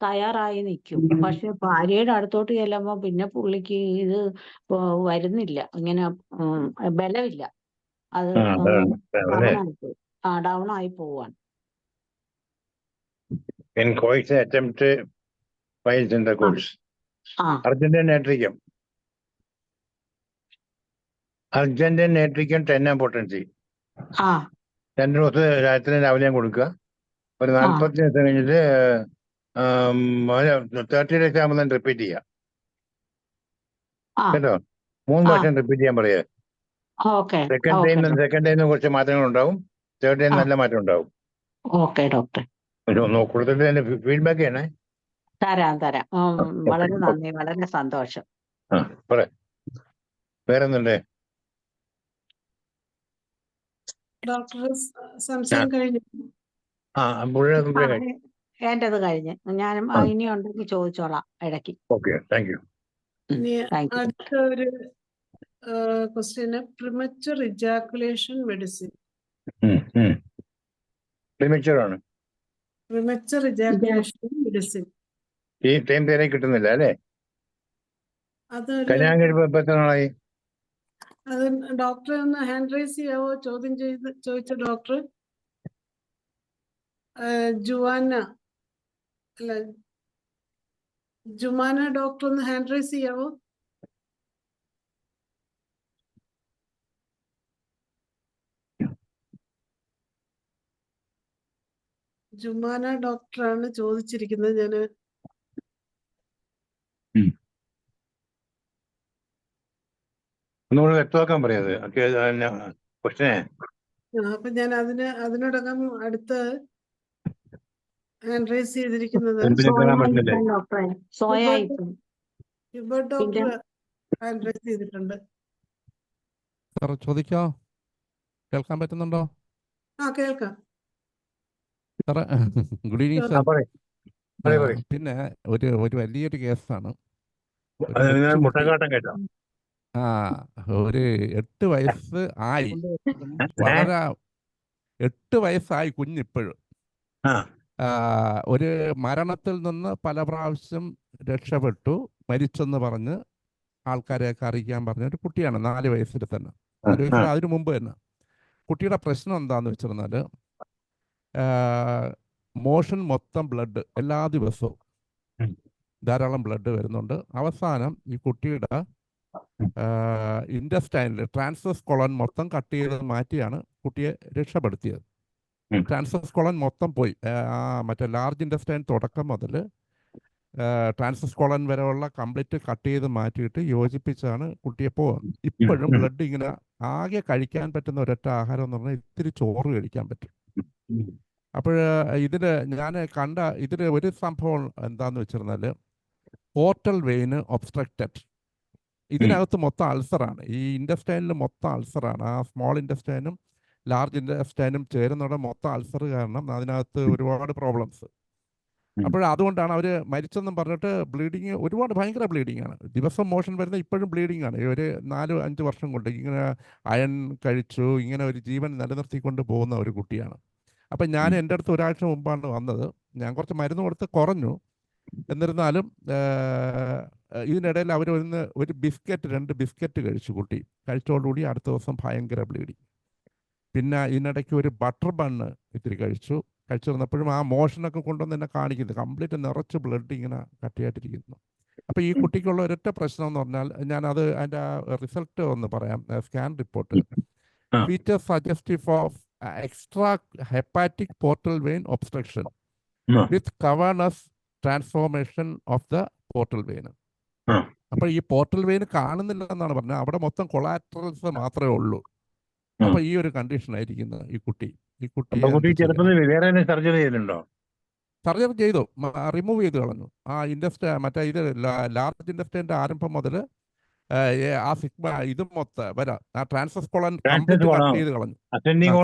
തയ്യാറായി നിൽക്കും. പക്ഷെ ഭാര്യയുടെ അടുത്തോട്ട് ചെല്ലുമ്പോ പിന്നെ പുള്ളിക്ക് ഇത് വരുന്നില്ല, ഇങ്ങനെ ബലമില്ല. അത് ഡൗൺ ആയി പോവാണ്. അർജന്റീൻ നേട്രിക്കം 10 പൊട്ടൻസി 2 ദിവസം രാവിലെയും കൊടുക്കുക. ഒരു 40 ദിവസം കഴിഞ്ഞിട്ട് 30 days ആകുമ്പോൾ തന്നെ റിപ്പീറ്റ് ചെയ്യാം കേട്ടോ. 3 പ്രാവശ്യം റിപ്പീറ്റ് ചെയ്യാൻ പറയുക. സെക്കൻഡ് ടൈം കുറച്ച് മാറ്റങ്ങൾ ഉണ്ടാവും, തേർഡ് ടൈം നല്ല മാറ്റം ഉണ്ടാവും. Okay doctor. കൊടുത്തിട്ട് എന്റെ ഫീഡ്ബാക്ക് ചെയ്യണേ. തരാം. വളരെ നന്ദി, വളരെ സന്തോഷം. വേറൊന്നുണ്ടേ? ഡോക്ടർ സംശയം കഴിഞ്ഞു? എന്റേത് കഴിഞ്ഞ്. ഞാനും ഇനി ഉണ്ടെങ്കിൽ ചോദിച്ചോളാം ഇടയ്ക്ക്. Okay, thank U. അടുത്ത ഒരു question, premature ejaculation medicine. Premature ejaculation medicine ഈ ടൈം പേരെ കിട്ടുന്നില്ല അല്ലേ? കല്യാണം കഴിയുമ്പോ എത്ര നാളായി? അത് ഡോക്ടറെ ഒന്ന് ഹാൻഡ് റൈസ് ചെയ്യാവോ? ചോദിച്ച ഡോക്ടർ ജുവാന അല്ല ജുമാന ഡോക്ടർ ഒന്ന് ഹാൻഡ് റൈസ് ചെയ്യാവോ? ജുമാന ഡോക്ടറാണ് ചോദിച്ചിരിക്കുന്നത്. ഞാന് ഒന്നുകൂടെ വ്യക്തമാക്കാൻ പറയാത് ക്വസ്റ്റനെ. അപ്പൊ ഞാൻ അതിനോടകം അടുത്ത് ഹാൻഡ് റൈസ് ചെയ്തിരിക്കുന്നത് കാണാൻ പറ്റുന്നില്ലേ? ഡോക്ടറെ സോയായിപ്പോയി. ഹ്യൂബർട്ട് ഡോക്ടർ ഹാൻഡ് റൈസ് ചെയ്തിട്ടുണ്ട്. സാർ ചോദിക്കോ? കേൾക്കാൻ പറ്റുന്നുണ്ടോ? കേൾക്കാം. സാറേ ഗുഡ് ഈവനിങ് ആ, സാർ. പറയ്. പിന്നെ ഒരു വലിയൊരു കേസാണ്. മുട്ടക്കാട്ടം കേട്ടോ? ഒരു 8 വയസ്സ് ആയി, വളരെ 8 വയസ്സായി കുഞ്ഞിപ്പോഴും. ഒരു മരണത്തിൽ നിന്ന് പല പ്രാവശ്യം രക്ഷപ്പെട്ടു, മരിച്ചെന്ന് പറഞ്ഞ് ആൾക്കാരെയൊക്കെ അറിയിക്കാൻ പറഞ്ഞ ഒരു കുട്ടിയാണ്. 4 വയസ്സിൽ തന്നെ, 4 വയസ്സിൽ അതിനു മുമ്പ് തന്നെ. കുട്ടിയുടെ പ്രശ്നം എന്താന്ന് വെച്ചിരുന്നാൽ മോഷൻ മൊത്തം ബ്ലഡ്, എല്ലാ ദിവസവും ധാരാളം ബ്ലഡ് വരുന്നുണ്ട്. അവസാനം ഈ കുട്ടിയുടെ ഇൻറ്റസ്റ്റൈനിൽ ട്രാൻസ്വേഴ്സ് കൊളൻ മൊത്തം കട്ട് ചെയ്ത് മാറ്റിയാണ് കുട്ടിയെ രക്ഷപ്പെടുത്തിയത്. ട്രാൻസ്വേഴ്സ് കൊളൻ മൊത്തം പോയി. മറ്റേ ലാർജ് ഇൻറ്റസ്റ്റൈൻ തുടക്കം മുതൽ ട്രാൻസ്വേഴ്സ് കൊളൻ വരെയുള്ള കംപ്ലീറ്റ് കട്ട് ചെയ്ത് മാറ്റിയിട്ട് യോജിപ്പിച്ചാണ് കുട്ടിയെ പോകുന്നത്. ഇപ്പോഴും ബ്ലഡ് ഇങ്ങനെ ആകെ കഴിക്കാൻ പറ്റുന്ന ഒരൊറ്റ ആഹാരം എന്ന് പറഞ്ഞാൽ ഇത്തിരി ചോറ് കഴിക്കാൻ പറ്റും. അപ്പോൾ ഇതിൽ ഒരു സംഭവം എന്താന്ന് വെച്ചിരുന്നാൽ പോർട്ടൽ വെയിന് ഒബ്സ്ട്രക്റ്റഡ്. ഇതിനകത്ത് മൊത്തം അൾസറാണ്, ഈ ഇൻറ്റസ്റ്റൈനിൽ മൊത്തം അൾസറാണ്. ആ സ്മോൾ ഇൻറ്റസ്റ്റൈനും ലാർജ് ഇൻറ്റസ്റ്റൈനും ചേരുന്നതോടെ മൊത്തം അൾസർ കാരണം അതിനകത്ത് ഒരുപാട് പ്രോബ്ലംസ്. അപ്പോൾ അതുകൊണ്ടാണ് അവർ മരിച്ചെന്നും പറഞ്ഞിട്ട് ബ്ലീഡിങ്, ഒരുപാട് ഭയങ്കര ബ്ലീഡിങ് ആണ്. ദിവസം മോഷൻ വരുന്ന ഇപ്പോഴും ബ്ലീഡിങ് ആണ്. ഒരു 4-5 വർഷം കൊണ്ട് ഇങ്ങനെ അയൺ കഴിച്ചു ഇങ്ങനെ ഒരു ജീവൻ നിലനിർത്തിക്കൊണ്ട് പോകുന്ന ഒരു കുട്ടിയാണ്. അപ്പം ഞാൻ എൻ്റെ അടുത്ത് ഒരാഴ്ച മുമ്പാണ് വന്നത്. ഞാൻ കുറച്ച് മരുന്ന് കൊടുത്ത് കുറഞ്ഞു. എന്നിരുന്നാലും ഇതിനിടയിൽ അവർ ഒരു ബിസ്ക്കറ്റ് 2 ബിസ്ക്കറ്റ് കഴിച്ചു കുട്ടി. കഴിച്ചതോടുകൂടി അടുത്ത ദിവസം ഭയങ്കര ബ്ലീഡിങ്. പിന്നെ ഇതിനിടയ്ക്ക് ഒരു ബട്ടർ ബണ്ണ് ഇത്തിരി കഴിച്ചിരുന്നപ്പോഴും ആ മോഷനൊക്കെ കൊണ്ടുവന്ന് എന്നെ കാണിക്കുന്നത് കംപ്ലീറ്റ് നിറച്ച് ബ്ലഡ് ഇങ്ങനെ കട്ടിയായിട്ടിരിക്കുന്നു. അപ്പോൾ ഈ കുട്ടിക്കുള്ള ഒരൊറ്റ പ്രശ്നം എന്ന് പറഞ്ഞാൽ, ഞാനത് അതിൻ്റെ റിസൾട്ട് ഒന്ന് പറയാം. Scan report feature suggestive of extra hepatic portal vein obstruction with cavernous transformation of the portal vein. അപ്പോൾ ഈ പോർട്ടൽ വെയിൻ കാണുന്നില്ല എന്നാണ് പറഞ്ഞത്. അവിടെ മൊത്തം കൊളാറ്ററൽസ് മാത്രമേ ഉള്ളൂ. അപ്പൊ ഈ ഒരു കണ്ടീഷൻ ആയിരിക്കുന്നത് ഈ കുട്ടി. സർജറി ചെയ്തിട്ടുണ്ടോ? സർജറി ചെയ്തു, റിമൂവ് ചെയ്ത് കളഞ്ഞു. ആ മറ്റേ ഇത് ലാർജ് ഇൻറ്റസ്റ്റൈൻ്റെ ആരംഭം മുതൽ ആ സിഗ്മ ഇത് മൊത്തം വരാം. ആ ട്രാൻസ്വേഴ്സ് കൊളൻ കംപ്ലീറ്റ് കട്ട് ചെയ്ത് കളഞ്ഞു. അസെൻഡിങ്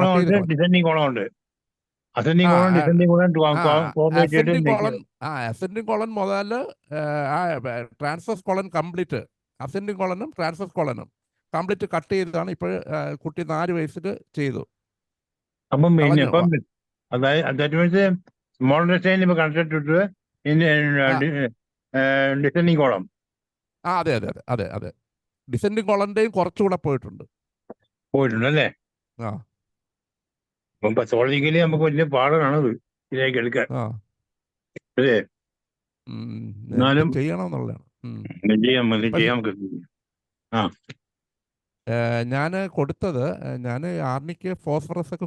കൊളൻ മുതൽ ട്രാൻസ്വേഴ്സ് കൊളൻ കംപ്ലീറ്റ്, അസെൻഡിങ് കൊളനും ട്രാൻസ്വേഴ്സ് കൊളനും കംപ്ലീറ്റ് കട്ട് ചെയ്തതാണ് ഇപ്പോൾ കുട്ടി 4 വയസ്സിൽ ചെയ്തു. അതെ ഡിസെൻഡിങ് കോളന്റെയും കുറച്ചുകൂടെ പോയിട്ടുണ്ടല്ലേ? പത്തോളജിക്കലി നമുക്ക് വലിയ പാടാണത് ഇതിലേക്ക് എടുക്കാൻ. ചെയ്യണമെന്നുള്ളതാണ്. ഞാൻ കൊടുത്തത്, ഞാൻ ആർണിക്ക് ഫോസ്ഫറസ് ഒക്കെ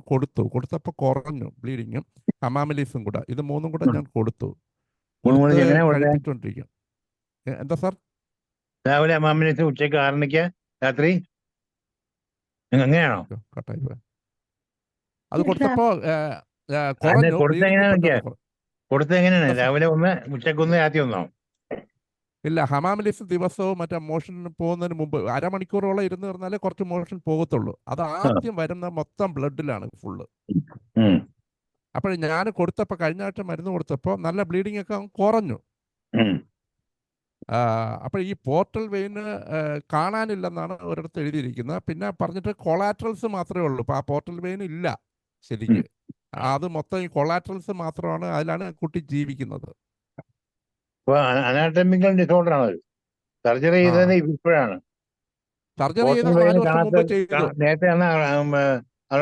കൊടുത്തപ്പോൾ കുറഞ്ഞു ബ്ലീഡിങ്ങും ഹമാമിലീസും കൂടെ. ഇത് 3 കൂടെ ഞാൻ കഴിപ്പിച്ചുകൊണ്ടിരിക്കും. എന്താ സാർ? രാവിലെ ഹമാമിലീസ്, ഉച്ചയ്ക്ക് ആർണിക്ക്, രാത്രി എങ്ങനെയാണോ? കട്ടായി പോയി. അത് കൊടുത്തപ്പോ കൊടുത്തെങ്ങനെയാണ്? രാവിലെ 1, ഉച്ചയ്ക്ക് 1, രാത്രി 1? ഇല്ല, ഹമാമിലിസ് ദിവസവും മറ്റേ മോഷൻ പോകുന്നതിന് മുമ്പ് അരമണിക്കൂറോളം ഇരുന്ന് പറഞ്ഞാലേ കുറച്ച് മോഷൻ പോകത്തുള്ളൂ. അത് ആദ്യം വരുന്ന മൊത്തം ബ്ലഡിലാണ് ഫുള്ള്. അപ്പോൾ ഞാൻ കൊടുത്തപ്പോൾ, കഴിഞ്ഞ ആഴ്ച മരുന്ന് കൊടുത്തപ്പോൾ നല്ല ബ്ലീഡിംഗ് ഒക്കെ കുറഞ്ഞു. അപ്പോൾ ഈ പോർട്ടൽ വെയിന് കാണാനില്ലെന്നാണ് ഒരിടത്ത് എഴുതിയിരിക്കുന്നത്. പിന്നെ പറഞ്ഞിട്ട് കൊളാറ്ററൽസ് മാത്രമേ ഉള്ളൂ. അപ്പോൾ ആ പോർട്ടൽ വെയിൻ ഇല്ല ശരിക്ക്. അത് മൊത്തം ഈ കൊളാറ്ററൽസ് മാത്രമാണ്, അതിലാണ് കുട്ടി ജീവിക്കുന്നത്. അനാട്ടമിക്കൽ ഡിസോർഡർ ആണ്. സർജറി ചെയ്തത് ഇപ്പോഴാണ്. സർജറി ചെയ്ത പോർട്ടൽ 4 വെയിൻ വർഷം മുമ്പ് ചെയ്തു. നേരത്തെ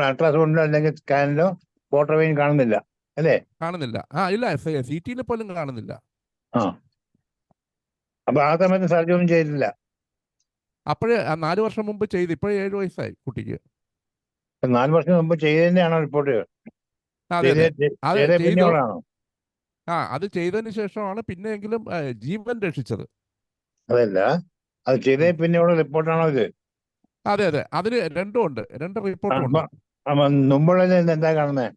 അൾട്രാസൗണ്ടിലോ അല്ലെങ്കിൽ സ്കാനിലോ പോർട്ടൽ വെയിൻ കാണുന്നില്ല അല്ലേ? കാണുന്നില്ല. ഇല്ല, CT പോലും കാണുന്നില്ല. ആ, അപ്പൊ ആ സമയത്ത് സർജറി ഒന്നും ചെയ്തില്ല. അപ്പോഴേ 4 വർഷം മുമ്പ് ചെയ്തു. ഇപ്പോഴേ 7 വയസ്സായി കുട്ടിക്ക്. 4 വർഷം മുമ്പ് ചെയ്തതിന്റെയാണോ റിപ്പോർട്ട്? അതെ അതെ, അത് ചെയ്ത ചെയ്തു. പിന്നെയുള്ളതാണോ? അത് ചെയ്തതിന് ശേഷമാണ് പിന്നെയെങ്കിലും ജീവൻ രക്ഷിച്ചത്. അതല്ല, അത് ചെയ്ത പിന്നെയുള്ള റിപ്പോർട്ടാണോ ഇത്? അതെ അതെ, അതിന് രണ്ടും ഉണ്ട്, 2 റിപ്പോർട്ടും ഉണ്ട്. മുമ്പുള്ളത് എന്താ കാണുന്നത്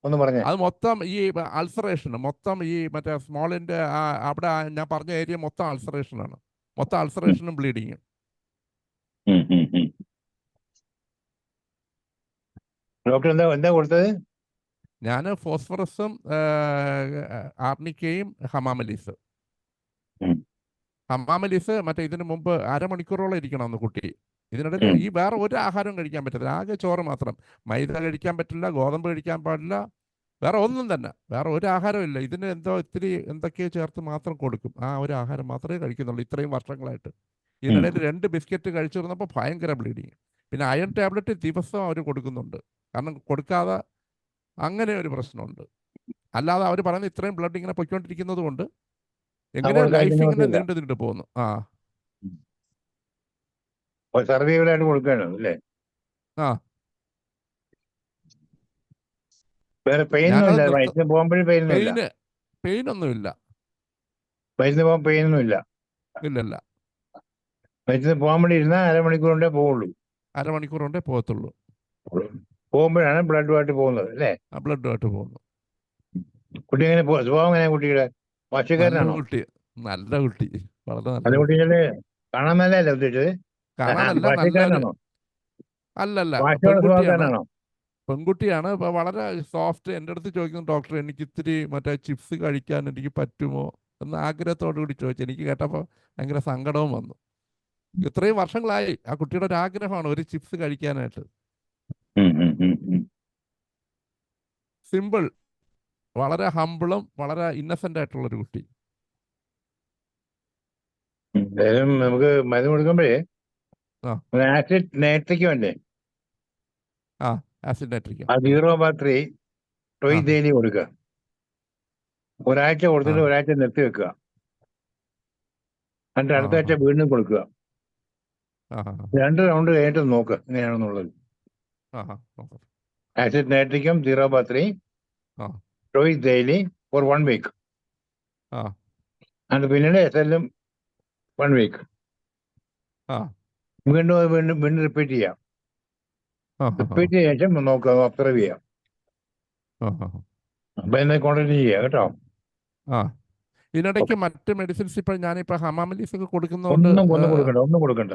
ഒന്ന് പറഞ്ഞേ. അത് മൊത്തം ഈ അൾസറേഷൻ, മൊത്തം ഈ മറ്റേ സ്മോളിന്റെ അവിടെ ഞാൻ പറഞ്ഞ ഏരിയ മൊത്തം അൾസറേഷനാണ്. മൊത്തം അൾസറേഷനും ബ്ലീഡിങ്ങും. ഡോക്ടർ എന്താ കൊടുത്തത്? ഞാൻ ഫോസ്ഫറസും ആർണിക്കയും ഹമാമലീസ്. ഹമാമലീസ് മറ്റേ ഇതിന് മുമ്പ് 1/2 മണിക്കൂറോളം ഇരിക്കണം അന്ന് കുട്ടി. ഇതിനിടയിൽ ഈ വേറെ ഒരു ആഹാരവും കഴിക്കാൻ പറ്റത്തില്ല, ആകെ ചോറ് മാത്രം. മൈദ കഴിക്കാൻ പറ്റില്ല, ഗോതമ്പ് കഴിക്കാൻ പാടില്ല, വേറെ ഒന്നും തന്നെ, വേറെ ഒരു ആഹാരവും ഇല്ല. ഇതിന് ഇത്തിരി എന്തൊക്കെയോ ചേർത്ത് മാത്രം കൊടുക്കും. ആ ഒരു ആഹാരം മാത്രമേ കഴിക്കുന്നുള്ളൂ ഇത്രയും വർഷങ്ങളായിട്ട്. ഇതിനിടയിൽ 2 ബിസ്ക്കറ്റ് കഴിച്ചിരുന്നപ്പോൾ ഭയങ്കര ബ്ലീഡിങ്. പിന്നെ അയൺ ടാബ്ലറ്റ് ദിവസം അവർ കൊടുക്കുന്നുണ്ട്. കാരണം കൊടുക്കാതെ അങ്ങനെ ഒരു പ്രശ്നമുണ്ട്. അല്ലാതെ അവർ പറയുന്നത് ഇത്രയും ബ്ലഡ് ഇങ്ങനെ പൊയ്ക്കൊണ്ടിരിക്കുന്നത് കൊണ്ട് എങ്ങനെ ലൈഫ് ഇങ്ങനെ നീണ്ടു പോകുന്നു. സർവൈവലായിട്ട് കൊടുക്കുകയാണ് അല്ലേ? വേറെ പെയിനൊന്നുമില്ല? വയറ്റിന് പോകുമ്പോഴും പെയിനൊന്നുമില്ല? പെയിനൊന്നുമില്ല. വയറ്റിന് പോകാൻ പെയിനൊന്നുമില്ല? ഇല്ലല്ല. വയറ്റിന് പോകാൻ വേണ്ടി ഇരുന്നാൽ 1/2 മണിക്കൂർ കൊണ്ടേ പോവുള്ളൂ? 1/2 മണിക്കൂർ കൊണ്ടേ പോകത്തുള്ളൂ. പോകുമ്പോഴാണ് ബ്ലഡുമായിട്ട് പോകുന്നത് അല്ലേ? ബ്ലഡുമായിട്ട് പോകുന്നു. കുട്ടി എങ്ങനെ സ്വഭാവം എങ്ങനെയാ കുട്ടിയുടെ? വാശിക്കാരനാണോ? നല്ല കുട്ടി, വളരെ നല്ല കുട്ടികളെ കാണാൻ നല്ലതല്ലേ ഉദ്ദേശിച്ചത്? കാണാനല്ല, വാശിക്കാരനാണോ? അല്ലല്ല, വാശിയുള്ള സ്വഭാവക്കാരനാണോ? പെൺകുട്ടിയാണ്. ഇപ്പൊ വളരെ സോഫ്റ്റ്. എൻ്റെ അടുത്ത് ചോദിക്കുന്നു, ഡോക്ടർ എനിക്ക് ഇത്തിരി മറ്റേ ചിപ്സ് കഴിക്കാൻ എനിക്ക് പറ്റുമോ എന്ന് ആഗ്രഹത്തോടു കൂടി ചോദിച്ചു. എനിക്ക് കേട്ടപ്പോൾ ഭയങ്കര സങ്കടവും വന്നു. ഇത്രയും വർഷങ്ങളായി ആ കുട്ടിയുടെ ഒരു ആഗ്രഹമാണ് ഒരു ചിപ്സ് കഴിക്കാനായിട്ട്. സിമ്പിൾ, വളരെ ഹമ്പിളും വളരെ ഇന്നസെന്റ് ആയിട്ടുള്ളൊരു കുട്ടി. നമുക്ക് മരുന്ന് കൊടുക്കുമ്പോഴേ ആസിഡ് നൈട്രിക് വേണ്ടേ? ആസിഡ് നൈട്രിക് 0/3 ടോയ് ഡെയിലി കൊടുക്കുക. ഒരാഴ്ച കൊടുത്തിട്ട് ഒരാഴ്ച നിർത്തി വെക്കുക. എന്നിട്ട് അടുത്ത ആഴ്ച വീണ്ടും കൊടുക്കുക. 2 റൗണ്ട് കഴിഞ്ഞിട്ട് നോക്കുക എങ്ങനെയാണെന്നുള്ളത്. ആസിഡ് നൈട്രിക്കും 0/3 ടോയ് ഡെയിലി ഫോർ 1 വീക്ക്. എന്നിട്ട് പിന്നീട് SLM 1 വീക്ക്. വീണ്ടും വീണ്ടും റിപ്പീറ്റ് ചെയ്യാം. റിപ്പീറ്റ് ചെയ്ത ശേഷം നോക്കുക, ഒബ്സർവ് ചെയ്യാം. അപ്പൊ എന്നെ കോൺടാക്ട് ചെയ്യാം കേട്ടോ. ഇതിനിടയ്ക്ക് മറ്റ് മെഡിസിൻസ് ഇപ്പോൾ ഞാനിപ്പോൾ ഹമാമലീസ് ഒക്കെ കൊടുക്കുന്നതുകൊണ്ട് ഒന്നും കൊടുക്കണ്ട.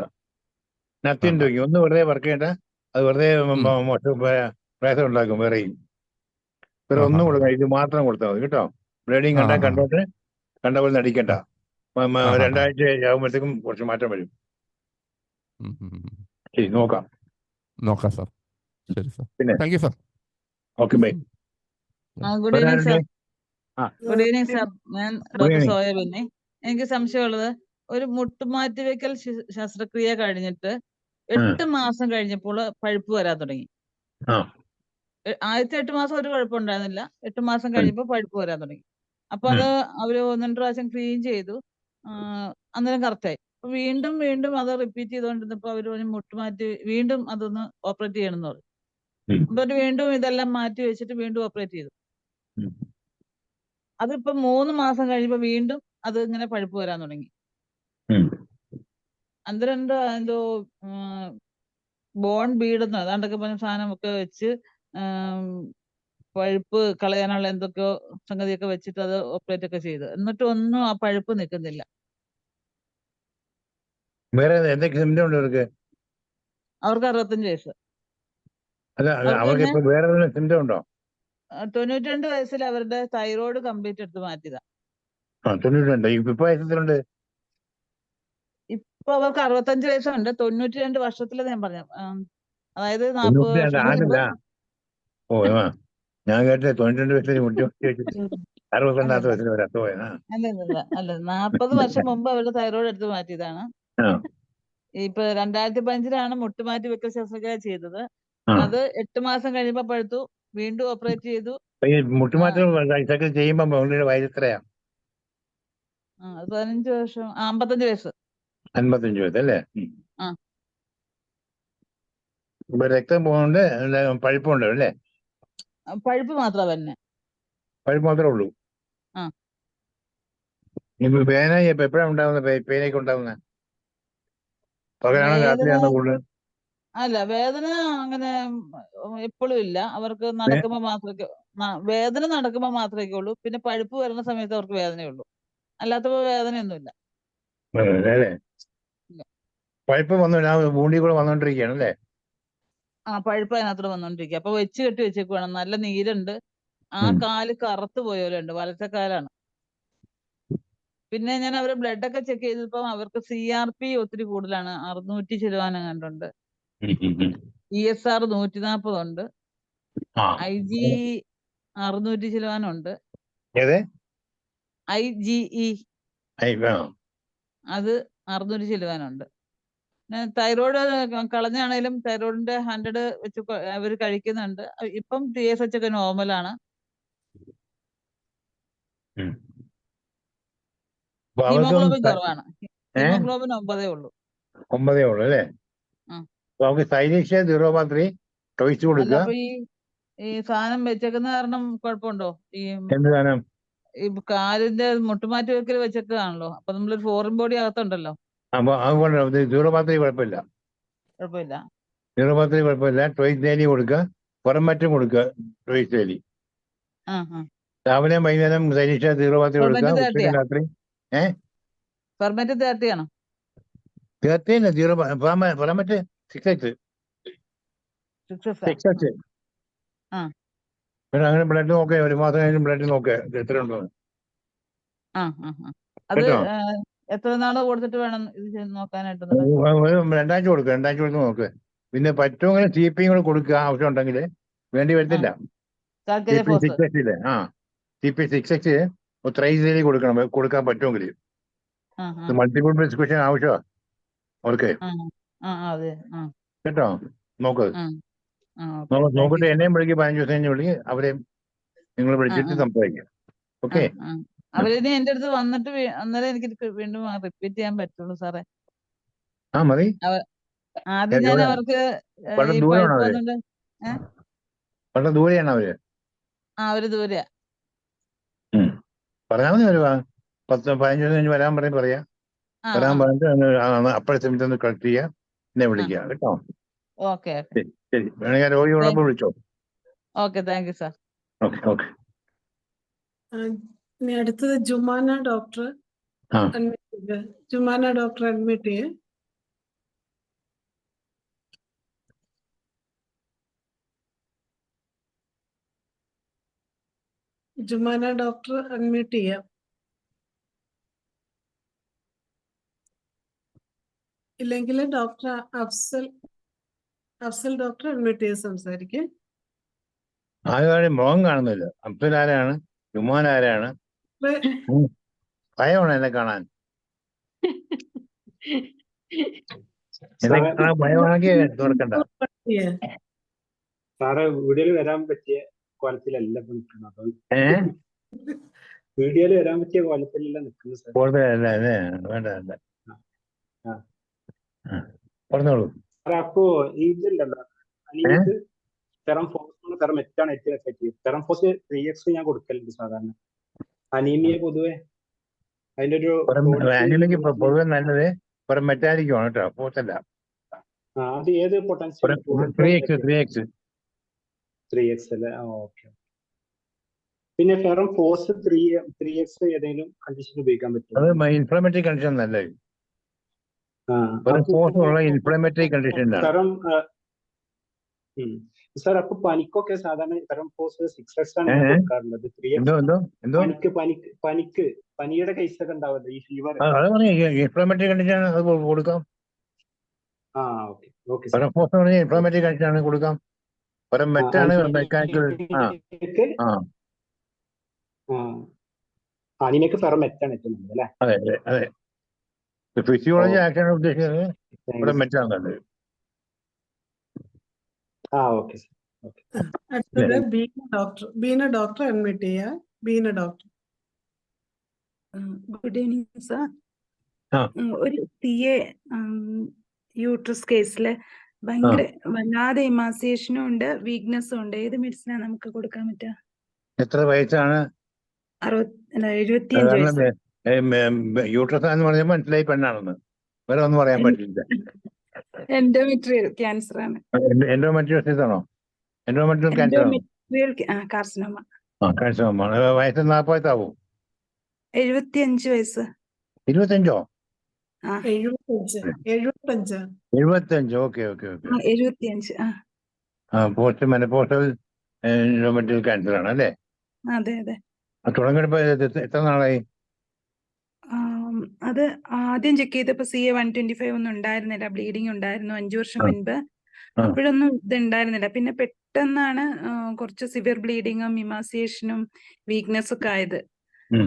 Nothing doing. ഒന്ന് വെറുതെ വർക്ക് ചെയ്യണ്ട. അത് വെറുതെ പ്രയാസം ഉണ്ടാക്കും വേറെയും. വേറെ ഒന്നും കൊടുക്കണം, ഇത് മാത്രം കൊടുത്താൽ മതി കേട്ടോ. ബ്ലീഡിങ് കണ്ടാൽ കണ്ടോട്ട് കണ്ട പോലെ നടിക്കണ്ട. 2 ആഴ്ച ആകുമ്പോഴത്തേക്കും കുറച്ച് മാറ്റം വരും. ശരി, നോക്കാം സാർ. ശരി സാർ, പിന്നെ thank you sir. Okay, bye. Good evening sir. Good evening sir. ഞാൻ ഡോക്ടർ സോയ. പിന്നെ എനിക്ക് സംശയമുള്ളത്, ഒരു മുട്ടുമാറ്റിവെക്കൽ ശസ്ത്രക്രിയ കഴിഞ്ഞിട്ട് 8 മാസം കഴിഞ്ഞപ്പോൾ പഴുപ്പ് വരാൻ തുടങ്ങി. ആദ്യത്തെ 8 മാസം ഒരു കുഴപ്പമുണ്ടായിരുന്നില്ല. 8 മാസം കഴിഞ്ഞപ്പോൾ പഴുപ്പ് വരാൻ തുടങ്ങി. അപ്പൊ അത് അവര് 1-2 പ്രാവശ്യം ക്ലീൻ ചെയ്തു. അന്നേരം കറക്റ്റായി. വീണ്ടും വീണ്ടും അത് റിപ്പീറ്റ് ചെയ്തുകൊണ്ടിരുന്നപ്പോ അവര് പറഞ്ഞു മുട്ടുമാറ്റി വീണ്ടും അതൊന്ന് ഓപ്പറേറ്റ് ചെയ്യണമെന്ന് പറഞ്ഞു. എന്നിട്ട് വീണ്ടും ഇതെല്ലാം മാറ്റി വെച്ചിട്ട് വീണ്ടും ഓപ്പറേറ്റ് ചെയ്തു. അതിപ്പോ 3 മാസം കഴിയുമ്പോ വീണ്ടും അത് ഇങ്ങനെ പഴുപ്പ് വരാൻ തുടങ്ങി. അന്നേരം എന്തോ ബോൺ ബീഡെന്നോ അതാണ്ടൊക്കെ പറഞ്ഞ സാധനമൊക്കെ വെച്ച് പഴുപ്പ് കളയാനുള്ള എന്തൊക്കെയോ സംഗതിയൊക്കെ വെച്ചിട്ട് അത് ഓപ്പറേറ്റ് ഒക്കെ ചെയ്തു. എന്നിട്ട് ഒന്നും ആ പഴുപ്പ് നിൽക്കുന്നില്ല. വേറെ എന്തൊക്കെ സിംറ്റം ഉണ്ട് അവർക്ക്? അവർക്ക് 65 വയസ്സ്. അല്ല, അവർക്ക് ഇപ്പൊ വേറെ സിംറ്റം ഉണ്ടോ? 92 വയസ്സിൽ അവരുടെ തൈറോയ്ഡ് കംപ്ലീറ്റ് എടുത്ത് മാറ്റിയതാ. 92. ഇപ്പൊ വയസ്സത്തിലുണ്ട്? ഇപ്പൊ അവർക്ക് 65 വയസ്സുണ്ട്. 92 വർഷത്തിലെന്ന് ഞാൻ പറഞ്ഞു. അതായത് 40 ഞാൻ കേട്ടെ 92 വയസ്സിൽ മുട്ടി വെച്ചിട്ട് 62 വയസ്സിൽ വരെ അത്ര പോയതാ. അല്ല 40 വർഷം മുമ്പ് അവരുടെ തൈറോയ്ഡ് എടുത്ത് മാറ്റിയതാണ്. ഇപ്പൊ 2015 മുട്ടുമാറ്റി വെക്കൽ ശസ്ത്രക്രിയ ചെയ്തത്. ആ അത് 8 മാസം കഴിയുമ്പോ പഴുത്തു, വീണ്ടും ഓപ്പറേറ്റ് ചെയ്തു. അപ്പൊ ഈ മുട്ടുമാറ്റം ഇതൊക്കെ ചെയ്യുമ്പോ പുള്ളിയുടെ വയസ്സ് എത്രയാ? അത് 15 വർഷം, 55 വയസ്സ്. 55 വയസ്സ് അല്ലേ? ആ. ഇപ്പൊ രക്തം പോകുന്നുണ്ട്, പഴുപ്പുണ്ട് അല്ലേ? പഴുപ്പ് മാത്രമേ തന്നെ. പഴുപ്പ് മാത്രമേ ഉള്ളൂ. ആ. ഇപ്പൊ വേദന ഇപ്പൊ എപ്പോഴാണ് ഉണ്ടാവുന്നത്? പെയിനൊക്കെ ഉണ്ടാവുന്നത് പകലാണോ വേദന രാത്രിയാണോ കൂടുതൽ? അല്ല, വേദന അങ്ങനെ എപ്പോഴും ഇല്ല. അവർക്ക് നടക്കുമ്പോ മാത്രമേ വേദന നടക്കുമ്പോ മാത്രമേ ഉള്ളൂ. പിന്നെ പഴുപ്പ് വരുന്ന സമയത്ത് അവർക്ക് വേദനയുള്ളൂ. അല്ലാത്തപ്പോ വേദനയൊന്നുമില്ല. അല്ലേ? ഇല്ല. പഴുപ്പ് വന്നു വൂണ്ടി കൂടെ വന്നോണ്ടിരിക്കുകയാണ് അല്ലേ? പഴുപ്പ് അതിനകത്തോട് വന്നോണ്ടിരിക്കുക. അപ്പൊ വെച്ച് കെട്ടി വെച്ചേക്കുവാണ്. നല്ല നീരുണ്ട്. ആ കാല് കറുത്ത് പോയോലുണ്ട്. വലത്തെ കാലാണ്. പിന്നെ ഞാൻ അവരെ ബ്ലഡ് ഒക്കെ ചെക്ക് ചെയ്തപ്പോ അവർക്ക് CRP ഒത്തിരി കൂടുതലാണ്. 600 ചിലവാനം കണ്ടുണ്ട്. ESR 140 ഉണ്ട്. IG 600 ചിലവാനം ഉണ്ട്. IgE അത് 600 ചിലവാനം ഉണ്ട്. തൈറോയ്ഡ് കളഞ്ഞാണേലും തൈറോയിഡിന്റെ 100 വെച്ച് അവര് കഴിക്കുന്നുണ്ട്. ഇപ്പം TSH ഒക്കെ നോർമലാണ്. ഹീമോഗ്ലോബിൻ കുറവാണ്. ഹീമോഗ്ലോബിൻ 9 ഉള്ളൂ. 9 ഉള്ളൂ അല്ലേ? നമുക്ക് സൈനീഷ്യ 0.3 ടോയ്സ് അല്ല, കൊടുക്കുക. അപ്പൊ ഈ സാധനം വെച്ചേക്കുന്ന കാരണം കുഴപ്പമുണ്ടോ? എന്ത് സാധനം? ഈ കാലിന്റെ മുട്ടുമാറ്റി വെക്കൽ വെച്ചേക്കാണല്ലോ. അപ്പൊ നമ്മളൊരു ഫോറിൻ ബോഡി അകത്തുണ്ടല്ലോ. അപ്പൊ അതുകൊണ്ട് 0.3 കുഴപ്പമില്ല. കുഴപ്പമില്ല. 0.3 കുഴപ്പമില്ല. ടോയ്സ് ഡെയിലി കൊടുക്കുക. പുറംമറ്റും കൊടുക്കുക. ടോയ്സ് ഡെയിലി രാവിലെ വൈകുന്നേരം സൈനീഷ്യ 0.3 കൊടുക്കുക. ഉച്ചയ്ക്ക് രാത്രി ഫെർമെന്റ് 30 ആണോ? 30 പുറംമറ്റ് 6H. പിന്നെ അങ്ങനെ ബ്ലഡ് നോക്കുക. 1 മാസം കഴിഞ്ഞ് ബ്ലഡ് നോക്കുക എത്ര ഉണ്ടോ. അത് എത്ര നാള് കൊടുത്തിട്ട് വേണം ഇത് നോക്കാനായിട്ട്? 2 ആഴ്ച കൊടുക്കുക. 2 ആഴ്ച കൊടുത്ത് നോക്കുക. പിന്നെ പറ്റുമെങ്കിൽ TP കൂടെ കൊടുക്കുക ആവശ്യം ഉണ്ടെങ്കിൽ. വേണ്ടി വരത്തില്ല. TP 6H ഇല്ലേ? TP 6H ത്രൈസ് കൊടുക്കാൻ പറ്റുമെങ്കിൽ. മൾട്ടിപ്പിൾ പ്രിസ്ക്രിപ്ഷൻ ആവശ്യമാണ് അവർക്ക് കേട്ടോ. നോക്ക്. നോക്കിട്ട് എന്നെയും വിളിക്ക്. 15 ദിവസം കഴിഞ്ഞ് വിളിക്ക്. അവരെ നിങ്ങൾ വിളിച്ചിട്ട് സംസാരിക്കാം. ഓക്കെ. അവരിനി എന്റെ അടുത്ത് വന്നിട്ട് അന്നേരം എനിക്ക് വീണ്ടും റിപ്പീറ്റ് ചെയ്യാൻ പറ്റുള്ളൂ സാറേ. മതി. ആദ്യം ഞാൻ അവർക്ക് വളരെ ദൂരെയാണോ അവര്? വളരെ ദൂരെയാണോ അവര്? അവര് ദൂരെയാ. പറഞ്ഞാൽ മതി. ഒരു 10-15 ദിവസം കഴിഞ്ഞ് വരാൻ പറയാ. വരാൻ പറഞ്ഞിട്ട് അപ്പോഴത്തെ സമയത്ത് ഒന്ന് കളക്ട് ചെയ്യുക. എന്നെ വിളിക്കുക കേട്ടോ. ഓക്കെ. ശരി. വേണമെങ്കിൽ രോഗിയോടൊപ്പം വിളിച്ചോ. Okay, thank you sir. Okay. ഇനി അടുത്തത് Jumana doctor. Jumana doctor admit ചെയ്യേ. ജുമാന ഡോക്ടർ അഡ്മിറ്റ് ചെയ്യാം. ഇല്ലെങ്കിൽ ഡോക്ടർ അഫ്സൽ ഡോക്ടർ അഡ്മിറ്റ് ചെയ്ത് സംസാരിക്കേ. ആരും മുഖം കാണുന്നില്ല. അബ്ദുൽ ആരാണ്? ജുമാൻ ആരാണ്? ഭയമാണ് എന്നെ കാണാൻ. ഭയമാണെങ്കിൽ തുറക്കണ്ട. സാറേ, വീഡിയോയിൽ വരാൻ പറ്റിയ കോലത്തിലല്ല നിൽക്കുന്നത്. വീഡിയോയിൽ വരാൻ പറ്റിയ കോലത്തിലല്ല നിൽക്കുന്നത് സാർ. വേണ്ട. പറഞ്ഞോളൂ. അപ്പോ ഇതുണ്ടല്ലോ, അനീമിക്ക് തെറംഫോസ് തെറമെറ്റാണ് ഏറ്റവും എഫക്റ്റീവ്. തെറംഫോസ് 3x ഞാൻ കൊടുക്കലുണ്ട് സാധാരണ. അനീമിയ പൊതുവെ അതിന്റെ ഒരു അനീമിക്ക് പൊതുവെ നല്ലത് മെറ്റാലിക്കാണ് കേട്ടോ. ഫോസല്ല. അത് ഏത് പൊട്ടൻഷ്യൽ? 3x അല്ലേ? ഓക്കെ. പിന്നെ ഫെറംഫോസ് 3x ഏതെങ്കിലും കണ്ടീഷൻ ഉപയോഗിക്കാൻ പറ്റും? അത് ഇൻഫ്ലമേറ്ററി കണ്ടീഷൻ നല്ലത്. ഇൻഫ്ലമേറ്ററി കണ്ടീഷൻ സാർ, അപ്പൊ പനിക്കൊക്കെ സാധാരണ ഫെറംഫോസ് 6x ആണ് കൊടുക്കാറുള്ളത്. 3x പനിയുടെ കേസൊക്കെ ഉണ്ടാവല്ലോ, ഈ ഫീവർ. ഇൻഫ്ലമേറ്ററി കണ്ടീഷൻ അത് കൊടുക്കാം. ഇൻഫ്ലമേറ്ററി കണ്ടീഷൻ ആണ് കൊടുക്കാം. മെറ്റാണ് മെക്കാനിക്കൽ. അനിമയ്ക്ക് ഫെറമെറ്റാണ് ഏറ്റവും നല്ലത് അല്ലേ? അതെ. ഫിസിയോളജി ഓ ആക്ഷൻ ഉദ്ദേശിക്കുന്നത് താങ്ക് ഇവിടെ യു. മെറ്റാണ് നല്ലത്. Okay sir. ഓക്കെ. അടുത്തത് ബീന ഡോക്ടർ അഡ്മിറ്റ് ചെയ്യുക. Beena doctor. Good evening sir. ആ. ഒരു CA യൂട്രസ് കേസിൽ ഭയങ്കര വല്ലാതെ ഇമാസിയേഷനും ഉണ്ട്, വീക്ക്നെസ്സും ഉണ്ട്. ഏത് മെഡിസിനാണ് നമുക്ക് കൊടുക്കാൻ പറ്റുക? എത്ര വയസ്സാണ്? 75 കാരണം വയസ്സ്. യൂട്രസ് എന്ന് പറഞ്ഞാൽ മനസ്സിലായി പെണ്ണാണെന്ന്, വേറെ ഒന്നും പറയാൻ പറ്റില്ല. എൻഡോമെട്രിയൽ ക്യാൻസർ ആണ്. എൻഡോമെട്രിയോസിസ് ആണോ? എൻഡോമെട്രിയൽ ക്യാൻസർ ആണോ? Endometrial carcinoma. കാഴ്ചമാണ്. വയസ്സ് 40 ആവും. 75 വയസ്സ്. 25? ആ 75. Okay. 75. Post menopausal endometrial cancer ആണ് അല്ലേ? അതെ. തുടങ്ങിയപ്പോ എത്ര നാളായി? അത് ആദ്യം ചെക്ക് ചെയ്തപ്പോ CA 125 ഒന്നും ഉണ്ടായിരുന്നില്ല. ബ്ലീഡിങ് ഉണ്ടായിരുന്നു 5 വർഷം മുൻപ്. അപ്പോഴൊന്നും ഇത് ഉണ്ടായിരുന്നില്ല. പിന്നെ പെട്ടെന്നാണ് കുറച്ച് സിവിയർ ബ്ലീഡിങ്ങും ഇമാസിയേഷനും വീക്ക്നെസ് ഒക്കെ ആയത്.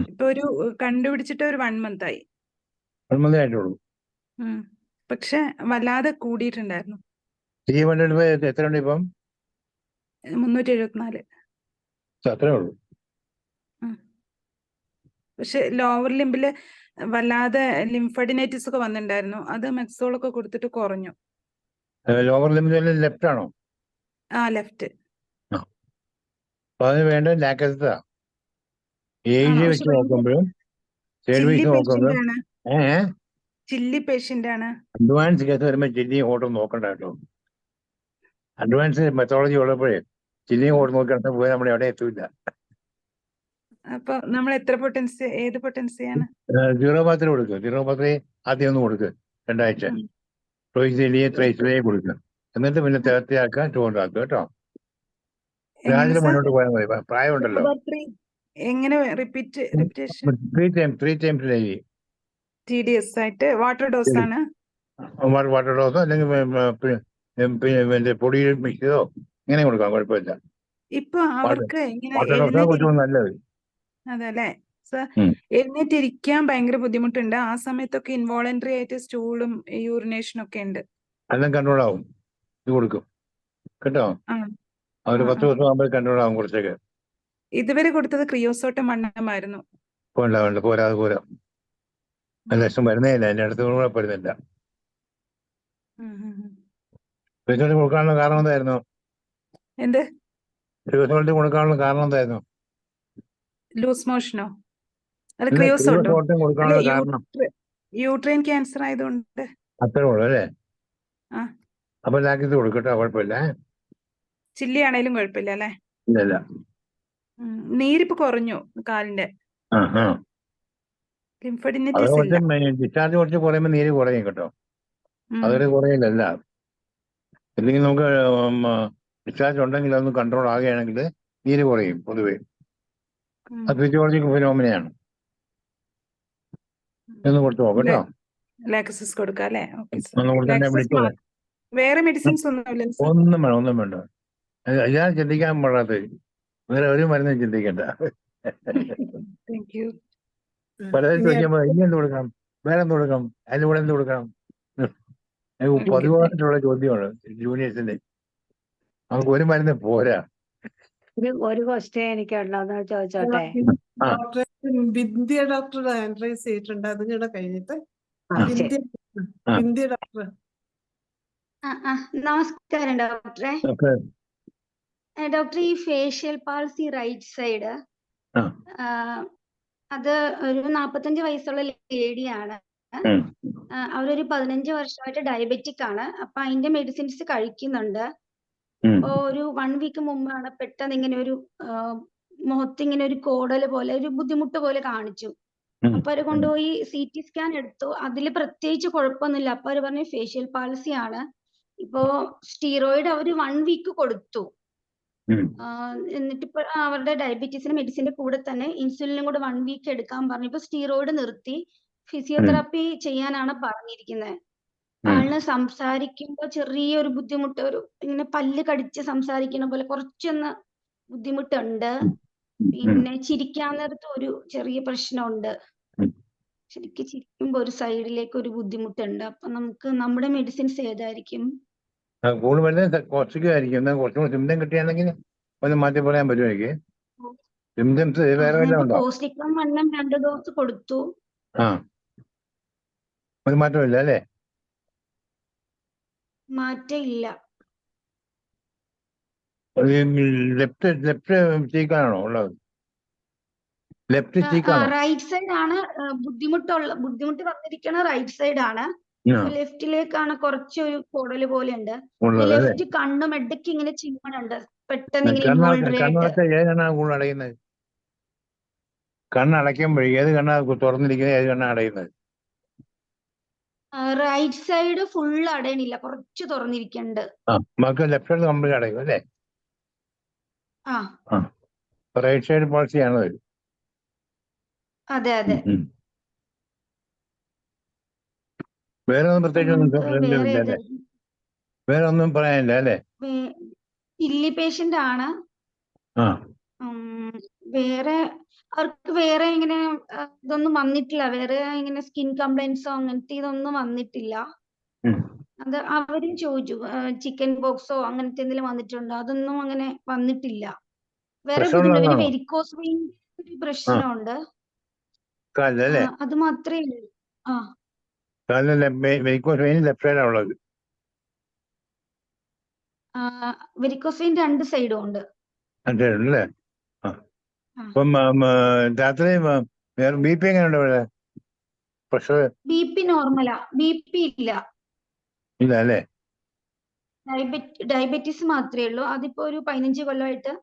ഇപ്പൊ ഒരു കണ്ടുപിടിച്ചിട്ട് ഒരു 1 month ആയി. 1 month ആയിട്ടുള്ളൂ. പക്ഷെ വല്ലാതെ കൂടിയിട്ടുണ്ടായിരുന്നു. എത്ര ഉണ്ട് ഇപ്പം? 374. അത്രേ ഉള്ളൂ. പക്ഷെ ലോവർ ലിംബില് വല്ലാതെ ലിംഫഡിനൈറ്റിസ് ഒക്കെ വന്നിട്ടുണ്ടായിരുന്നു. അത് മെക്സോളൊക്കെ കൊടുത്തിട്ട് കുറഞ്ഞു. ലോവർ ലിംബ് ലെഫ്റ്റ് ആണോ? ലെഫ്റ്റ്. അപ്പൊ അതിന് വേണ്ട ലാക്കസ ഏജ് വെച്ച് നോക്കുമ്പോഴും ചില്ലി നോക്കുമ്പോഴും പേഷ്യന്റ് ആണ്. അഡ്വാൻസ് കേസ് വരുമ്പോൾ ചില്ലിയും ഹോട്ടും നോക്കണ്ട കേട്ടോ. അഡ്വാൻസ് മെത്തോളജി ഉള്ളപ്പോഴേ ചില്ലിയും ഹോട്ട് നോക്കിയാൽ പോയി നമ്മൾ എവിടെ എത്തൂല. അപ്പൊ നമ്മൾ എത്ര പൊട്ടൻസി, ഏത് പൊട്ടൻസിയാണ്? 0 കൊടുക്കുക. 0 ആദ്യം ഒന്ന് കൊടുക്കുക 2 ആഴ്ച. ത്രൈസിലേയും കൊടുക്കുക. എന്നിട്ട് പിന്നെ 30 ആക്കുക, 200 ആക്കുക കേട്ടോ. രാവിലെ മുന്നോട്ട് പോയാൽ മതി. പ്രായമുണ്ടല്ലോ. എങ്ങനെ റിപ്പീറ്റേഷൻ? 3 times daily. TDS ആയിട്ട് വാട്ടർ ഡോസ് ആണ്. വാട്ടർ ഡോസോ അല്ലെങ്കിൽ പൊടി മിക്സ് ചെയ്തോ ഇങ്ങനെ കൊടുക്കാം, കുഴപ്പമില്ല. ഇപ്പൊ അവർക്ക് വാട്ടർ ഡോസാണ് കുറച്ചുകൂടി നല്ലത്. അതല്ലേ സർ, എഴുന്നേറ്റിരിക്കാൻ ഭയങ്കര ബുദ്ധിമുട്ടുണ്ട്. ആ സമയത്തൊക്കെ ഇൻവോളണ്ടറി ആയിട്ട് സ്റ്റൂളും യൂറിനേഷനും ഒക്കെ ഉണ്ട്. എല്ലാം കൺട്രോൾ ആവും. ഇത് കൊടുക്കും കേട്ടോ. ഒരു 10 ദിവസം ആകുമ്പോൾ കൺട്രോൾ ആവും കുറച്ചൊക്കെ. ഇതുവരെ കൊടുത്തത് ക്രിയോസോട്ടം മണ്ണമായിരുന്നു. വേണ്ട പോരാ. ലക്ഷം വരുന്നേ ഇല്ല. എൻ്റെ അടുത്ത് കുഴപ്പമില്ല. റിസൾട്ട് കൊടുക്കാനുള്ള കാരണം എന്തായിരുന്നു? എന്ത് റിസൾട്ട് കൊടുക്കാനുള്ള കാരണം എന്തായിരുന്നു? ലൂസ് മോഷനോ? അല്ല, ക്രിയോസോട്ടോ. കൊടുക്കാനുള്ള കാരണം യൂട്രൈൻ ക്യാൻസർ ആയതുകൊണ്ട്. അത്രേ ഉള്ളൂ അല്ലേ? അപ്പൊ ലാക്കിസ് കൊടുക്കട്ടോ, കുഴപ്പമില്ല. ചില്ലി ആണേലും കുഴപ്പമില്ല അല്ലേ? ഇല്ല. നീരിപ്പ് കുറഞ്ഞു കാലിന്റെ. ലിംഫഡിനൈറ്റിസ് ഇല്ല. ഡിസ്ചാർജ് കുറച്ച് കുറയുമ്പോൾ നീര് കുറയും കേട്ടോ. അതൊരു കുറയില്ലല്ല. എന്തെങ്കിലും നമുക്ക് ഡിസ്ചാർജ് ഉണ്ടെങ്കിൽ അതൊന്ന് കൺട്രോൾ ആകുകയാണെങ്കിൽ നീര് കുറയും പൊതുവെ. അത് ഫിസിയോളജിക്കൽ ഫിനോമിനയാണ്. എന്ന് കൊടുത്തു നോക്കാം കേട്ടോ. ലാക്സിസ് കൊടുക്കാം അല്ലേ? വിളിച്ചോളെ. വേറെ മെഡിസിൻസ് ഒന്നുമില്ല? ഒന്നും വേണ്ട. ഞാൻ ചിന്തിക്കാൻ പാടാത്ത വേറെ ഒരു മരുന്നും ചിന്തിക്കണ്ട. പലരും ചോദിക്കുമ്പോൾ ഇനി എന്ത് കൊടുക്കണം, വേറെ എന്ത് കൊടുക്കണം, അതിന്റെ കൂടെ എന്ത് കൊടുക്കണം, പതിവായിട്ടുള്ള ചോദ്യമാണ് ജൂനിയേഴ്സിന്റെ. നമുക്ക് ഒരു മരുന്ന് പോരാ. ഒരു ക്വസ്റ്റ്യൻ എനിക്കുണ്ടോ ചോദിച്ചോട്ടെ? വിദ്യ ഡോക്ടറുടെ ഹാൻഡ് റൈസ് ചെയ്തിട്ടുണ്ട്. അതും കൂടെ കഴിഞ്ഞിട്ട് വിദ്യ ഡോക്ടർ. നമസ്കാരം ഡോക്ടറെ. ഡോക്ടർ, ഈ ഫേഷ്യൽ പാൾസി റൈറ്റ് സൈഡ്, അത് ഒരു 45 വയസ്സുള്ള ലേഡിയാണ്. അവരൊരു 15 വർഷമായിട്ട് ഡയബറ്റിക് ആണ്. അപ്പൊ അതിന്റെ മെഡിസിൻസ് കഴിക്കുന്നുണ്ട്. ഒരു 1 വീക്ക് മുമ്പാണ് പെട്ടെന്ന് ഇങ്ങനെ ഒരു മുഖത്ത് ഇങ്ങനെ ഒരു കോടല് പോലെ ഒരു ബുദ്ധിമുട്ട് പോലെ കാണിച്ചു. അപ്പൊ അവര് കൊണ്ടുപോയി CT സ്കാൻ എടുത്തു. അതില് പ്രത്യേകിച്ച് കുഴപ്പമൊന്നുമില്ല. അപ്പൊ അവര് പറഞ്ഞു ഫേഷ്യൽ പാൾസി ആണ്. ഇപ്പോ സ്റ്റീറോയിഡ് അവര് 1 വീക്ക് കൊടുത്തു. എന്നിട്ടിപ്പോ അവരുടെ ഡയബറ്റീസിന്റെ മെഡിസിന്റെ കൂടെ തന്നെ ഇൻസുലിനും കൂടെ 1 വീക്ക് എടുക്കാൻ പറഞ്ഞു. ഇപ്പൊ സ്റ്റീറോയിഡ് നിർത്തി ഫിസിയോതെറാപ്പി ചെയ്യാനാണ് പറഞ്ഞിരിക്കുന്നത്. ആളിന് സംസാരിക്കുമ്പോ ചെറിയൊരു ബുദ്ധിമുട്ട്, ഒരു ഇങ്ങനെ പല്ല് കടിച്ച് സംസാരിക്കുന്ന പോലെ കുറച്ചൊന്ന് ബുദ്ധിമുട്ടുണ്ട്. പിന്നെ ചിരിക്കാൻ നേരത്ത് ഒരു ചെറിയ പ്രശ്നമുണ്ട്. ശരിക്കും ചിരിക്കുമ്പോ ഒരു സൈഡിലേക്ക് ഒരു ബുദ്ധിമുട്ടുണ്ട്. അപ്പൊ നമുക്ക് നമ്മുടെ മെഡിസിൻസ് ഏതായിരിക്കും? കൂടുതൽ വരുന്നത് കോസ്റ്റിക്കായിരിക്കും. എന്നാൽ കുറച്ചും കൂടി സിംറ്റം കിട്ടിയാണെങ്കിൽ ഒന്ന് മാറ്റി പറയാൻ പറ്റുമോ എനിക്ക്? സിംറ്റംസ് വേറെ വല്ലതും ഞാനിപ്പോ ഉണ്ടോ? കോസ്റ്റിക്കം വണ്ണം 2 ഡോസ് കൊടുത്തു. ആ, ഒരു മാറ്റമില്ല അല്ലേ? മാറ്റം ഇല്ല. ലെഫ്റ്റ് ചീക്കാണോ ഉള്ളത്? ലെഫ്റ്റ് ചീക്കാണോ? റൈറ്റ് സൈഡ് ആണ് ബുദ്ധിമുട്ട് വന്നിരിക്കണ റൈറ്റ് സൈഡ് ആണ്. ലെഫ്റ്റിലേക്കാണ് കുറച്ചൊരു കുടല് പോലെ ഉണ്ട്. ഉള്ളത് അല്ലേ? ലെഫ്റ്റ് കണ്ണും ഇടയ്ക്ക് ഇങ്ങനെ ചിമ്മണുണ്ട്. പെട്ടെന്ന് ഇങ്ങനെ ഇൻവോൾഡറി ആയിട്ട്. കണ്ണടച്ച ഏത് കണ്ണാണ് കൂടുതൽ അടയുന്നത്? കണ്ണടയ്ക്കുമ്പോഴേ ഏത് കണ്ണാ തുറന്നിരിക്കുന്നത്, ഏത് കണ്ണാ അടയുന്നത്? റൈറ്റ് സൈഡ് ഫുൾ അടയണില്ല, കുറച്ച് തുറന്നിരിക്കുന്നുണ്ട്. നമുക്ക് ലെഫ്റ്റ് സൈഡ് കംപ്ലീറ്റ് അടയും അല്ലേ? ആ റൈറ്റ് സൈഡ് പോളിസിയാണ് അത്. അതെ അതെ. വേറെ ഒന്നും പ്രത്യേകിച്ച് വേറെ ഒന്നും പറയാനില്ല അല്ലേ? കില്ലി പേഷ്യന്റ് ആണ്. ആ, വേറെ അവർക്ക് വേറെ ഇങ്ങനെ ഇതൊന്നും വന്നിട്ടില്ല. വേറെ ഇങ്ങനെ സ്കിൻ കംപ്ലൈന്റ്സോ അങ്ങനത്തെ ഇതൊന്നും വന്നിട്ടില്ല. അത് അവരും ചോദിച്ചു ചിക്കൻ ബോക്സോ അങ്ങനത്തെ എന്തെങ്കിലും വന്നിട്ടുണ്ടോ? അതൊന്നും അങ്ങനെ വന്നിട്ടില്ല. വേറെ ബുദ്ധിമുട്ട് പിന്നെ വെരിക്കോസ് വെയിൻ ഒരു പ്രശ്നമുണ്ട്. അത് മാത്രമേ ഉള്ളൂ. വെരിക്കോസ് വെയിൻ ലെഫ്റ്റ് സൈഡാണ് ഉള്ളത്. വെരിക്കോസ് വെയിൻ 2 സൈഡും ഉണ്ട്. അല്ലേ? അപ്പം രാത്രി BP എങ്ങനെയുണ്ട് ഇവിടെ? Pressure BP നോർമലാ. BP ഇല്ല. ഇല്ല അല്ലേ? ഡയബറ്റീസ് മാത്രമേ ഉള്ളൂ. അതിപ്പോ ഒരു 15 കൊല്ലമായിട്ട്,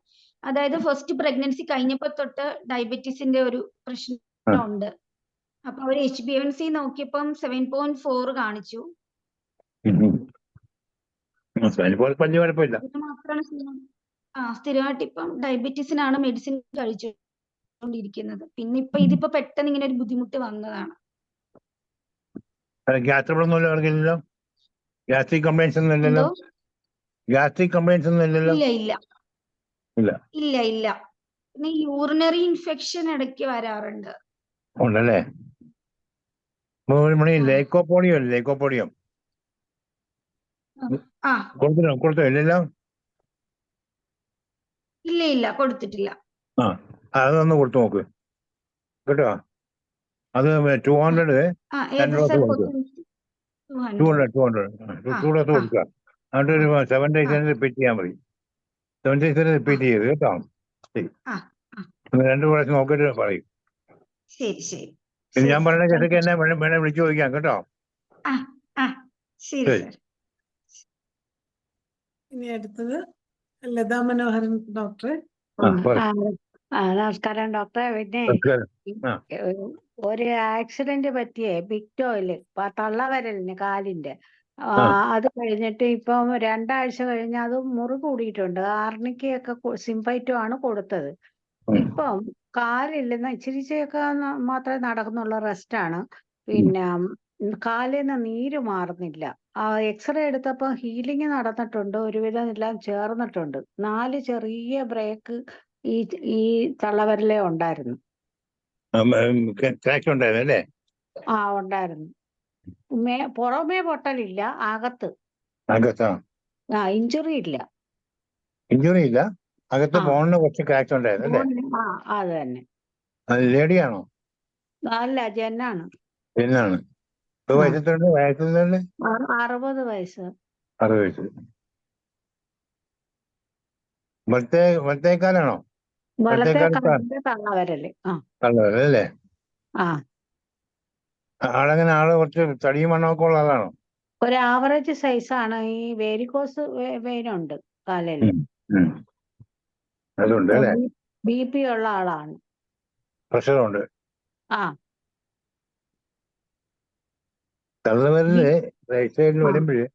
അതായത് ഫസ്റ്റ് പ്രഗ്നൻസി കഴിഞ്ഞപ്പോ തൊട്ട് ഡയബറ്റീസിന്റെ ഒരു പ്രശ്നമുണ്ട്. അപ്പൊ അവർ HbA1c നോക്കിയപ്പം 7.4 കാണിച്ചു. സ്ഥിരമായിട്ട് ഇപ്പം ഡയബറ്റീസിനാണ് മെഡിസിൻ കഴിച്ചുകൊണ്ടിരിക്കുന്നത്. പിന്നെ ഇതിപ്പോ പെട്ടെന്ന് ഇങ്ങനെ ഒരു ബുദ്ധിമുട്ട് വന്നതാണ്. ഗ്യാസ്ട്രിക് കംപ്ലൈന്റ്സ് ഒന്നും ഇല്ലല്ലോ? ഗ്യാസ്ട്രിക് കംപ്ലൈന്റ്സ് ഒന്നും ഇല്ലല്ലോ? ഇല്ല. പിന്നെ യൂറിനറി ഇൻഫെക്ഷൻ ഇടയ്ക്ക് വരാറുണ്ട്. ഉണ്ടല്ലേ? ലേക്കോപോഡിയം കൊടുത്തോ? ഇല്ലല്ലോ? ഇല്ല കൊടുത്തിട്ടില്ല. അതൊന്ന് കൊടുത്തു നോക്ക് കേട്ടോ. അത് 200 200 കൊടുക്കുക. 200 കൊടുക്കുക. എന്നിട്ട് ഒരു 7 days റിപ്പീറ്റ് ചെയ്യാൻ മതി. 7 days റിപ്പീറ്റ് ചെയ്ത് കേട്ടോ. 2 പ്രാവശ്യം നോക്കിയിട്ട് പറയും. ശരി. ഞാൻ പറഞ്ഞ കേസൊക്കെ എന്നെ വേണേ വിളിച്ചു ചോദിക്കാം കേട്ടോ. ശരി. ഇനി അടുത്തത് ലതാ മനോഹരൻ ഡോക്ടറെ. നമസ്കാരം ഡോക്ടറെ. പിന്നെ ഒരു ആക്സിഡന്റ് പറ്റിയേ ബിഗ് ടോയില് തള്ളവരലിന് കാലിന്റെ അത് കഴിഞ്ഞിട്ട് ഇപ്പം 2 ആഴ്ച കഴിഞ്ഞ് അത് മുറി കൂടിയിട്ടുണ്ട്. ആർണിക്കയൊക്കെ സിംഫൈറ്റും ആണ് കൊടുത്തത്. ഇപ്പം കാലില്ലെന്ന് ഇച്ചിരിച്ചൊക്കെ മാത്രമേ നടക്കുന്നുള്ളൂ, റെസ്റ്റാണ്. പിന്നെ കാലിൽ നിന്ന് നീര് മാറുന്നില്ല. എക്സ്റേ എടുത്തപ്പോൾ ഹീലിംഗ് നടന്നിട്ടുണ്ട്, ഒരുവിധം എല്ലാം ചേർന്നിട്ടുണ്ട്. 4 ചെറിയ ബ്രേക്ക് ഈ തള്ളവരലേ ഉണ്ടായിരുന്നു. ഉണ്ടായിരുന്നു. പുറമേ പൊട്ടലില്ല, അകത്ത്. ഇഞ്ചുറി ഇല്ല. അകത്ത് ബോണിന് കുറച്ച് ക്രാക്സ് ഉണ്ടായിരുന്നു. അത് തന്നെ. ലേഡിയാണോ? അല്ല, ജെന്നാണ്. വയസ്സുണ്ട്? 60 വയസ്സ്. 60 വയസ്സ്. വലത്തേക്കാലാണോ? തള്ളവരല്. തള്ളവരല്ലേ? ആളെങ്ങനെ? ആള് കുറച്ച് തടിയും മണ്ണമൊക്കെ ഉള്ള ആളാണോ? ഒരു ആവറേജ് സൈസാണ്. ഈ വേരിക്കോസ് വെയിനുണ്ട് കാലില്. അതുണ്ട് അല്ലേ? BP ഉള്ള ആളാണ്. പ്രഷറുണ്ട്. തള്ളവരല് റൈറ്റ് സൈഡിൽ വരുമ്പോഴ്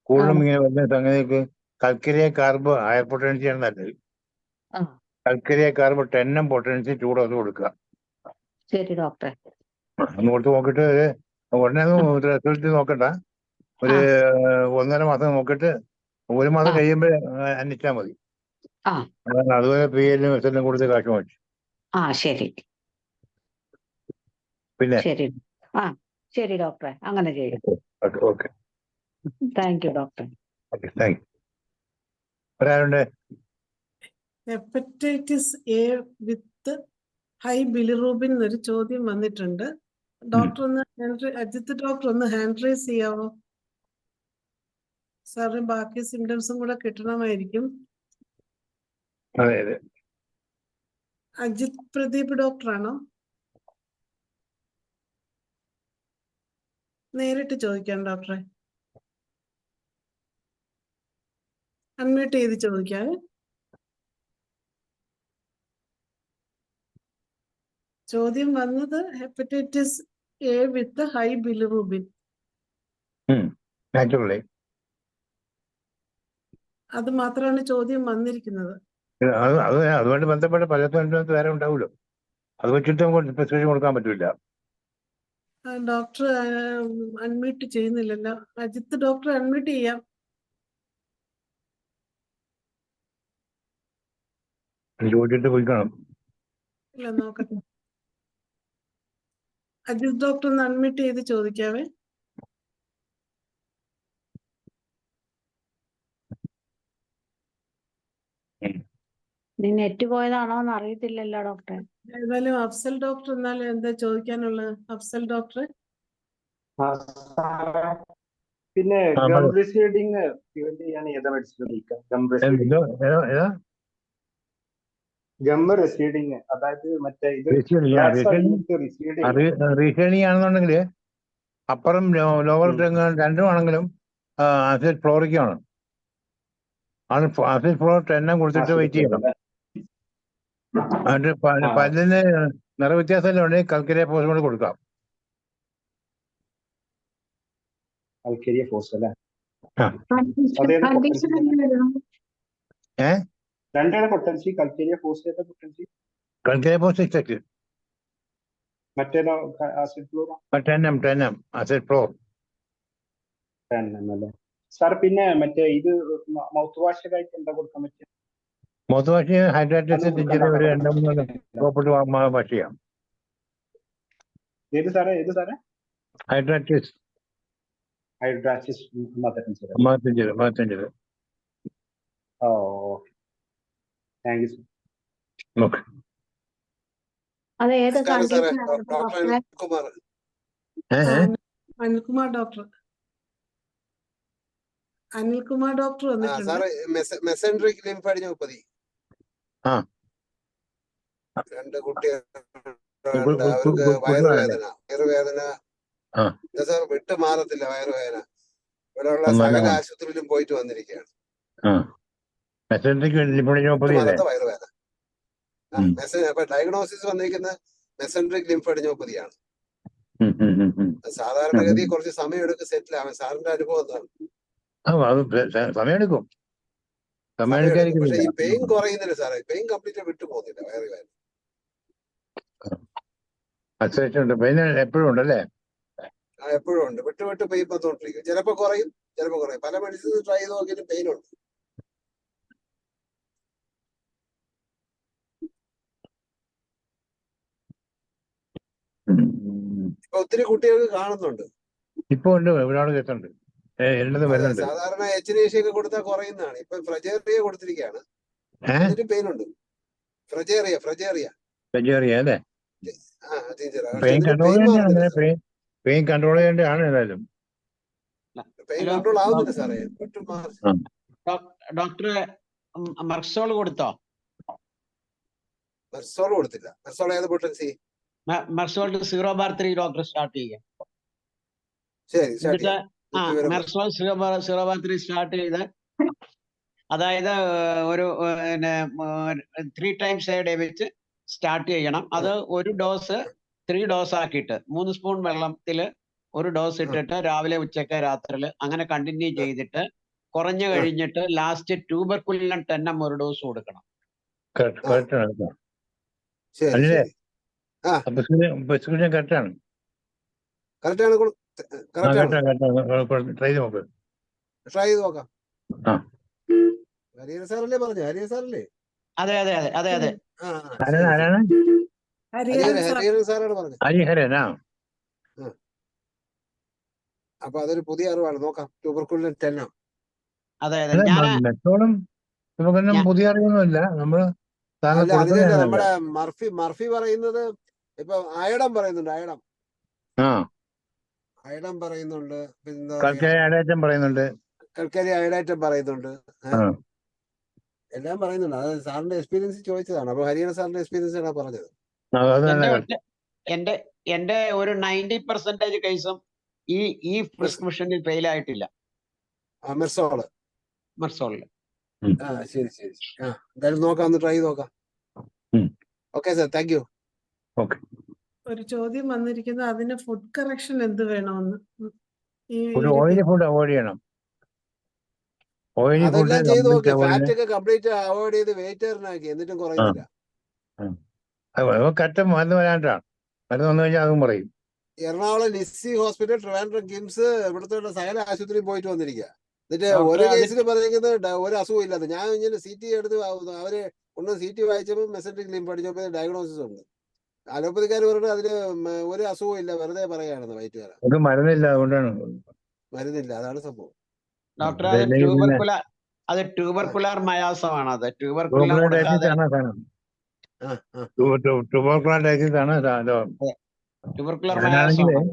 കൂടുതലും ഇങ്ങനെ വരുന്ന സംഗതിക്ക് കൽക്കരിയ കാർബ് ഹയർ പൊട്ടൻസി ആണ് നല്ലത്. കൽക്കരിയ കാർബ് 10 പൊട്ടൻസി 2 ഡോസ് കൊടുക്കുക. ശരി ഡോക്ടറെ. ഒന്ന് കൊടുത്ത് നോക്കിയിട്ട് ഉടനെ റിസൾട്ട് നോക്കണ്ട. ഒരു 1.5 മാസം നോക്കിയിട്ട് 1 മാസം കഴിയുമ്പോൾ അന്വേഷിച്ചാൽ മതി. അതുപോലെ PL എല്ലാം കൊടുത്ത് കാശ് വാങ്ങിച്ചു. ശരി. പിന്നെ ആ ശരി ഡോക്ടറെ, അങ്ങനെ ചെയ്യാം. ഓക്കെ ഓക്കെ താങ്ക് യു ഡോക്ടറെ. Okay thank you. ഒരാളുണ്ട്? Hepatitis A with high bilirubin എന്നൊരു ചോദ്യം വന്നിട്ടുണ്ട്. ഡോക്ടർ ഒന്ന് അജിത്ത് ഡോക്ടർ ഒന്ന് ഹാൻഡ് റൈസ് ചെയ്യാവോ? സാറിന് ബാക്കി സിംറ്റംസും കൂടെ കിട്ടണമായിരിക്കും. അതെ അതെ. അജിത് പ്രദീപ് ഡോക്ടറാണോ? നേരിട്ട് ചോദിക്കാം ഡോക്ടറെ. അൺമ്യൂട്ട് ചെയ്ത് ചോദിക്കാവേ. ചോദ്യം വന്നത് hepatitis A with high bilirubin. Naturally അത് മാത്രമാണ് ചോദ്യം വന്നിരിക്കുന്നത്. അതുകൊണ്ട് ബന്ധപ്പെട്ട പല സിംറ്റംസ് വേറെ ഉണ്ടാവുമല്ലോ. അത് വെച്ചിട്ട് നമുക്ക് പ്രിസ്ക്രിപ്ഷൻ കൊടുക്കാൻ പറ്റില്ല. ഡോക്ടർ അൺമ്യൂട്ട് ചെയ്യുന്നില്ലല്ലോ. അജിത്ത് ഡോക്ടർ അൺമ്യൂട്ട് ചെയ്യാം. ചോദിച്ചിട്ട് പോയിക്കണം. ഇല്ല, നോക്കട്ടെ. അജിത് ഡോക്ടർ ഒന്ന് അൺമ്യൂട്ട് ചെയ്ത് ചോദിക്കാവേ. നീ നെറ്റ് പോയതാണോ എന്ന് അറിയത്തില്ലല്ലോ ഡോക്ടറെ. ഏതായാലും അഫ്സൽ ഡോക്ടർ എന്നാലും എന്താ ചോദിക്കാനുള്ളത്? അഫ്സൽ ഡോക്ടർ. പിന്നെ ഗം റീസീഡിങ് പ്രിവെന്റ് ചെയ്യാൻ ഏതാ മെഡിസിൻ ഉപയോഗിക്കാം? ഗം റീസീഡിങ്, അതായത് മറ്റേ ഇത് റീസീഡിങ് ആണെന്നുണ്ടെങ്കിൽ അപ്പുറം ലോവർ രണ്ടും ആണെങ്കിലും ആസിഡ് ഫ്ലോറിക്കാണ്. ആസിഡ് ഫ്ലോർ 10 കൊടുത്തിട്ട് വെയിറ്റ് ചെയ്യണം. എന്നിട്ട് പല്ലിന് നിറവ്യത്യാസം ഉണ്ടെങ്കിൽ കൽക്കരിയ ഫോസ് കൊണ്ട് കൊടുക്കാം. കൽക്കരിയ ഫോസ് അല്ലേ? രണ്ടാണ് പൊട്ടൻസി. കൽക്കരിയ ഫോസ് ഏതാ പൊട്ടൻസി? കൽക്കരിയ ഫോസ് 6 മറ്റേതോ ആസിഡ് ഫ്ലോർ 10 ആസിഡ് ഫ്ലോർ 10 അല്ലേ സാർ? പിന്നെ മറ്റേ ഇത് മൗത്ത് വാഷ് ആയിട്ട് എന്താ കൊടുക്കാൻ പറ്റുക? മൗത്ത് വാഷ് ഹൈഡ്രാറ്റസ് ഒരു 2-3 ഡ്രോപ്പിട്ട് വാഷ് ചെയ്യാം. ഏത് സാറേ? ഹൈഡ്രാറ്റസ് 55. ഓ okay, thank you sir. Okay. അത് ഏത് അനിൽകുമാർ ഡോക്ടർ. അനിൽകുമാർ ഡോക്ടർ വന്നിട്ടുണ്ട്. മെസൻട്രിക് ലിംഫാഡിനോപ്പതി. രണ്ട് കുട്ടികൾ അവർക്ക് വയറുവേദന സാർ വിട്ട് മാറത്തില്ല. വയറുവേദന ഇവിടെയുള്ള സകല ആശുപത്രിയിലും പോയിട്ട് വന്നിരിക്കുകയാണ്. വയറുവേദന. അപ്പൊ ഡയഗ്നോസിസ് വന്നിരിക്കുന്ന മെസൻട്രിക് ലിംഫാഡിനോപ്പതിയാണ്. സാധാരണഗതി കുറച്ച് സമയം എടുക്കും സെറ്റിൽ ആവാൻ. സാറിന്റെ അനുഭവം എന്താണ്? സമയമെടുക്കും. പക്ഷെ ഈ പെയിൻ കുറയുന്നില്ല സാറേ. പെയിൻ കംപ്ലീറ്റ് വിട്ടു പോകുന്നില്ല. വയറുവേദന എപ്പോഴും ഉണ്ടല്ലേ? എപ്പോഴും ഉണ്ട്. വിട്ട് പെയിൻ വന്നുകൊണ്ടിരിക്കും. ചിലപ്പോ കുറയും. പല മെഡിസിൻ ട്രൈ ചെയ്ത് നോക്കിയിട്ട് പെയിൻ ഉണ്ട്. ഇപ്പൊ ഒത്തിരി കുട്ടികൾക്ക് കാണുന്നുണ്ട്. ഇപ്പൊ ഉണ്ട്, ഒരുപാട് കേസുണ്ട്. സാധാരണ HNAC ഒക്കെ കൊടുത്താൽ കുറയുന്നതാണ്. ഇപ്പൊ ഫ്രജേറിയ കൊടുത്തിരിക്കുകയാണ്. പെയിൻ ഉണ്ട്. ഫ്രജേറിയ അല്ലേ? പെയിൻ കൺട്രോൾ ചെയ്യേണ്ടതാണ്. ഏതായാലും പെയിൻ കൺട്രോൾ ആവുന്നില്ല സാറേ. ഡോക്ടറെ മെർസോൾ കൊടുത്തോ? മെർസോൾ കൊടുത്തില്ല. മെർസോൾ ഏത് പൊട്ടൻസി? മെർസോൾ 0/3 ഡോക്ടർ സ്റ്റാർട്ട് ചെയ്യാം. ശരി. മെർസോൾ 0/3 സ്റ്റാർട്ട് ചെയ്ത്, അതായത് ഒരു 3 times a day വെച്ച് സ്റ്റാർട്ട് ചെയ്യണം. അത് ഒരു ഡോസ് 3 ഡോസ് ആക്കിയിട്ട് 3 സ്പൂൺ വെള്ളത്തില് 1 ഡോസ് ഇട്ടിട്ട് രാവിലെ, ഉച്ചക്ക്, രാത്രിയിൽ അങ്ങനെ കണ്ടിന്യൂ ചെയ്തിട്ട് കുറഞ്ഞു കഴിഞ്ഞിട്ട് ലാസ്റ്റ് ട്യൂബർകുലിൻ 10 1 ഡോസ് കൊടുക്കണം. ട്രൈ ചെയ്ത് നോക്കാം. ഹരിഹരൻ സാറല്ലേ പറഞ്ഞു? ഹരിഹരൻ സാറല്ലേ? അതെ. ഹരിഹരൻ സാറാണ് പറഞ്ഞത്. അപ്പൊ അതൊരു പുതിയ അറിവാണ്. നോക്കാം. ട്യൂബർക്കുലിൻ 10 അതെ അതെ അല്ല ഞാൻ മെത്തോളും നമുക്കൊന്നും പുതിയ അറിവൊന്നുമില്ല. നമ്മള് താങ്കൾ അല്ല, അതിലല്ല കൊടുക്കുന്നതാണല്ലോ. നമ്മുടെ മർഫി പറയുന്നത്. ഇപ്പൊ അയഡം പറയുന്നുണ്ട്. ആ അയഡം പറയുന്നുണ്ട്. പിന്നെ എന്താ പറയാ, കൽക്കരി അടയറ്റം പറയുന്നുണ്ട്. കൽക്കരി അയഡേറ്റം പറയുന്നുണ്ട്. ആ എല്ലാം പറയുന്നുണ്ട്. അത് സാറിന്റെ എക്സ്പീരിയൻസ് ചോദിച്ചതാണ്. അപ്പൊ ഹരിയാന സാറിന്റെ എക്സ്പീരിയൻസ് ആണ് പറഞ്ഞത്. അത് എന്റെ തന്നെ. എന്റെ ഒരു 90% കേസും ഈ പ്രിസ്ക്രിപ്ഷനിൽ ഫെയിൽ ആയിട്ടില്ല. മെർസോള്. മെർസോളിൽ. ശരി. എന്തായാലും നോക്കാം, ഒന്ന് ട്രൈ നോക്കാം. Okay sir, thank you. Okay. ഒരു ചോദ്യം വന്നിരിക്കുന്നത് അതിന് ഫുഡ് കറക്ഷൻ എന്ത് വേണമെന്ന്. ഒരു ഓയിലി ഫുഡ് അവോയ്ഡ് ചെയ്യണം. ഓയിലി ഫുഡ് അതെല്ലാം ചെയ്ത് നോക്കി. കംപ്ലീറ്റ് ഫാറ്റ് ഒക്കെ കംപ്ലീറ്റ് അവോയ്ഡ് ചെയ്ത് വെയിറ്ററിനാക്കി, എന്നിട്ടും കുറയുന്നില്ല. കറ്റ മരുന്ന് വരാണ്ടാണ്. മരുന്ന് വന്നു കഴിഞ്ഞാൽ അതും പറയും. എറണാകുളം ലിസി ഹോസ്പിറ്റൽ, ട്രിവാൻഡ്രം കിംസ്, ഇവിടുത്തെ സകല ആശുപത്രിയിൽ പോയിട്ട് വന്നിരിക്കുക. എന്നിട്ട് ഡോക്ടറെ ഒരു കേസിൽ പറയുന്നത് ഒരു അസുഖം ഇല്ലാതെ. ഞാൻ ഇങ്ങനെ CT എടുത്ത് അവര് CT വായിച്ചപ്പോൾ മെസൻട്രിക് ലിംഫ് പഠിച്ചപ്പോൾ ഡയഗ്നോസിസ് ഉണ്ട്. അലോപ്പതിക്കാർ പറഞ്ഞിട്ട് അതിന് ഒരു അസുഖവും ഇല്ല, വെറുതെ പറയാണെന്ന് വയറ്റുകാരൻ. അത് മരുന്നില്ല, അതുകൊണ്ടാണ്. മരുന്നില്ല, അതാണ് സംഭവം. ഡോക്ടറെ അതല്ലെങ്കിൽ പിന്നെ അത് ട്യൂബർക്കുലാർ മയാസമാണ്. അത് ട്യൂബർക്കുലം ട്യൂബർക്കുലോസിസ് കൊടുക്കാതെ ആണ് സാധനം. ട്യൂബർക്കുലോസിസ് ആണ് ട്യൂബർക്കുലർ ഞാനാണെങ്കിൽ മയാസമാണ്.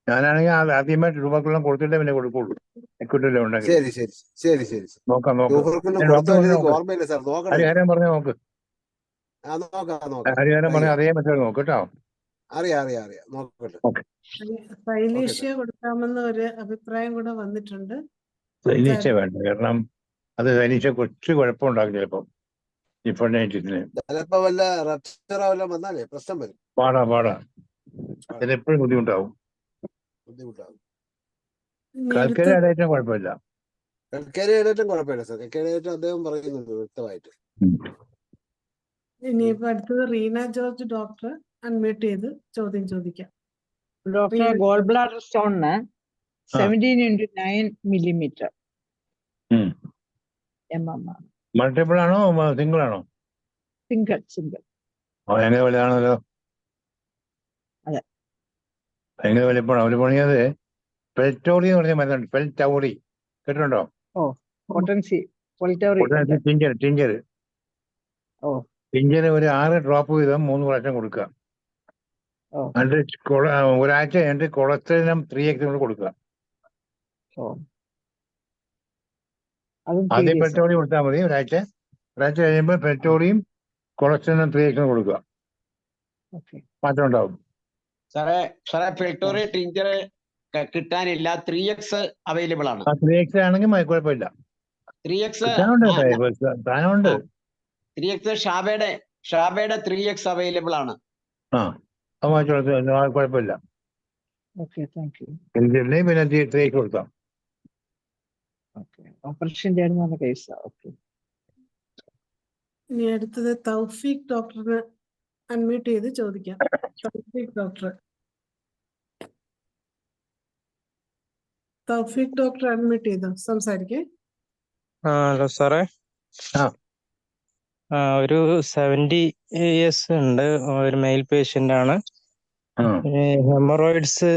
ഞാനാണെങ്കിൽ ആദ്യമേ ട്യൂബർക്കുലം കൊടുത്തിട്ടേ പിന്നെ കൊടുക്കുള്ളൂ. എക്വിറ്റിൽ ഉണ്ടെങ്കിൽ ശരി. നോക്കാം. ട്യൂബർക്കുലിൻ കൊടുത്താൽ എനിക്ക് ഓർമ്മയില്ല സാർ, നോക്കണം. ഹരിഹരൻ പറഞ്ഞ നോക്ക്. നോക്കാം. ഹരിഹരൻ പറഞ്ഞ അറിയാൻ പറ്റുമോ നോക്ക് കേട്ടോ. അറിയാം, നോക്കട്ടെ. സൈലീഷ്യ കൊടുക്കാമെന്ന ഒരു അഭിപ്രായം കൂടെ വന്നിട്ടുണ്ട്. സൈലീഷ്യ വേണ്ട, കാരണം അത് സൈലീഷ്യ കുറച്ച് കുഴപ്പമുണ്ടാകും ചിലപ്പോൾ. ചിലപ്പോ വല്ല റപ്ചറോ വല്ല വന്നാലേ പ്രശ്നം വരും. പാടാ ചിലപ്പോഴും ബുദ്ധിമുട്ടാവും. കൽക്കരി അടയറ്റം കുഴപ്പമില്ല. കൽക്കരി അടയറ്റം കുഴപ്പമില്ല സാർ. കൽക്കരി അടയറ്റം അദ്ദേഹം പറയുന്നുണ്ട് വ്യക്തമായിട്ട്. ഇനിയിപ്പോ അടുത്തത് റീന ജോർജ് ഡോക്ടർ അൺമ്യൂട്ട് ചെയ്ത് ചോദ്യം ചോദിക്കാം. ഡോക്ടറെ, ഗോൾ ബ്ലാഡർ സ്റ്റോണിന് 17x9 millimeter mm. മൾട്ടിപ്പിൾ ആണോ സിംഗിൾ ആണോ? സിംഗിൾ. ഭയങ്കര വലുതാണല്ലോ. അതെ, ഭയങ്കര വലിപ്പമാണ്. അവര് പണിയത് പെൽറ്റോറി എന്ന് പറഞ്ഞ മരുന്നുണ്ട്. പെൽറ്റൗറി കേട്ടിട്ടുണ്ടോ? ടിഞ്ചർ ഒരു 6 ഡ്രോപ്പ് വീതം 3 പ്രാവശ്യം കൊടുക്കുക. ഒരാഴ്ച കഴിഞ്ഞിട്ട് കൊളസ്ട്രോളിനും 3x കൂടെ കൊടുക്കുക. ആദ്യം പെൽറ്റോറി കൊടുത്താൽ മതി. ഒരാഴ്ച കഴിയുമ്പോൾ പെൽറ്റോറിയും കൊളസ്ട്രോളിനും 3x കൊടുക്കുക. മാറ്റം ഉണ്ടാവും. സാറേ പെൽറ്റോറി ടിഞ്ചർ കിട്ടാനില്ല. 3x അവൈലബിൾ ആണ്. 3x ആണെങ്കിൽ കുഴപ്പമില്ല. 3x 3x ഷാബയുടെ 3x അവൈലബിൾ ആണ്. കുഴപ്പമില്ല. പിന്നെ 3x കൊടുക്കാം. ഓപ്പറേഷൻ ചെയ്യണമെന്ന കേസാ. ഇനി അടുത്തത് തൗഫീഖ് ഡോക്ടറിന് അൺമ്യൂട്ട് ചെയ്ത് ചോദിക്കാം. തൗഫീഖ് ഡോക്ടർ അൺമ്യൂട്ട് ചെയ്തോ, സംസാരിക്കേ. ഹലോ സാറേ. ഒരു 70 years ഉണ്ട്. ഒരു മെയിൽ പേഷ്യന്റ് ആണ്. ഹെമറോയിഡ്സ്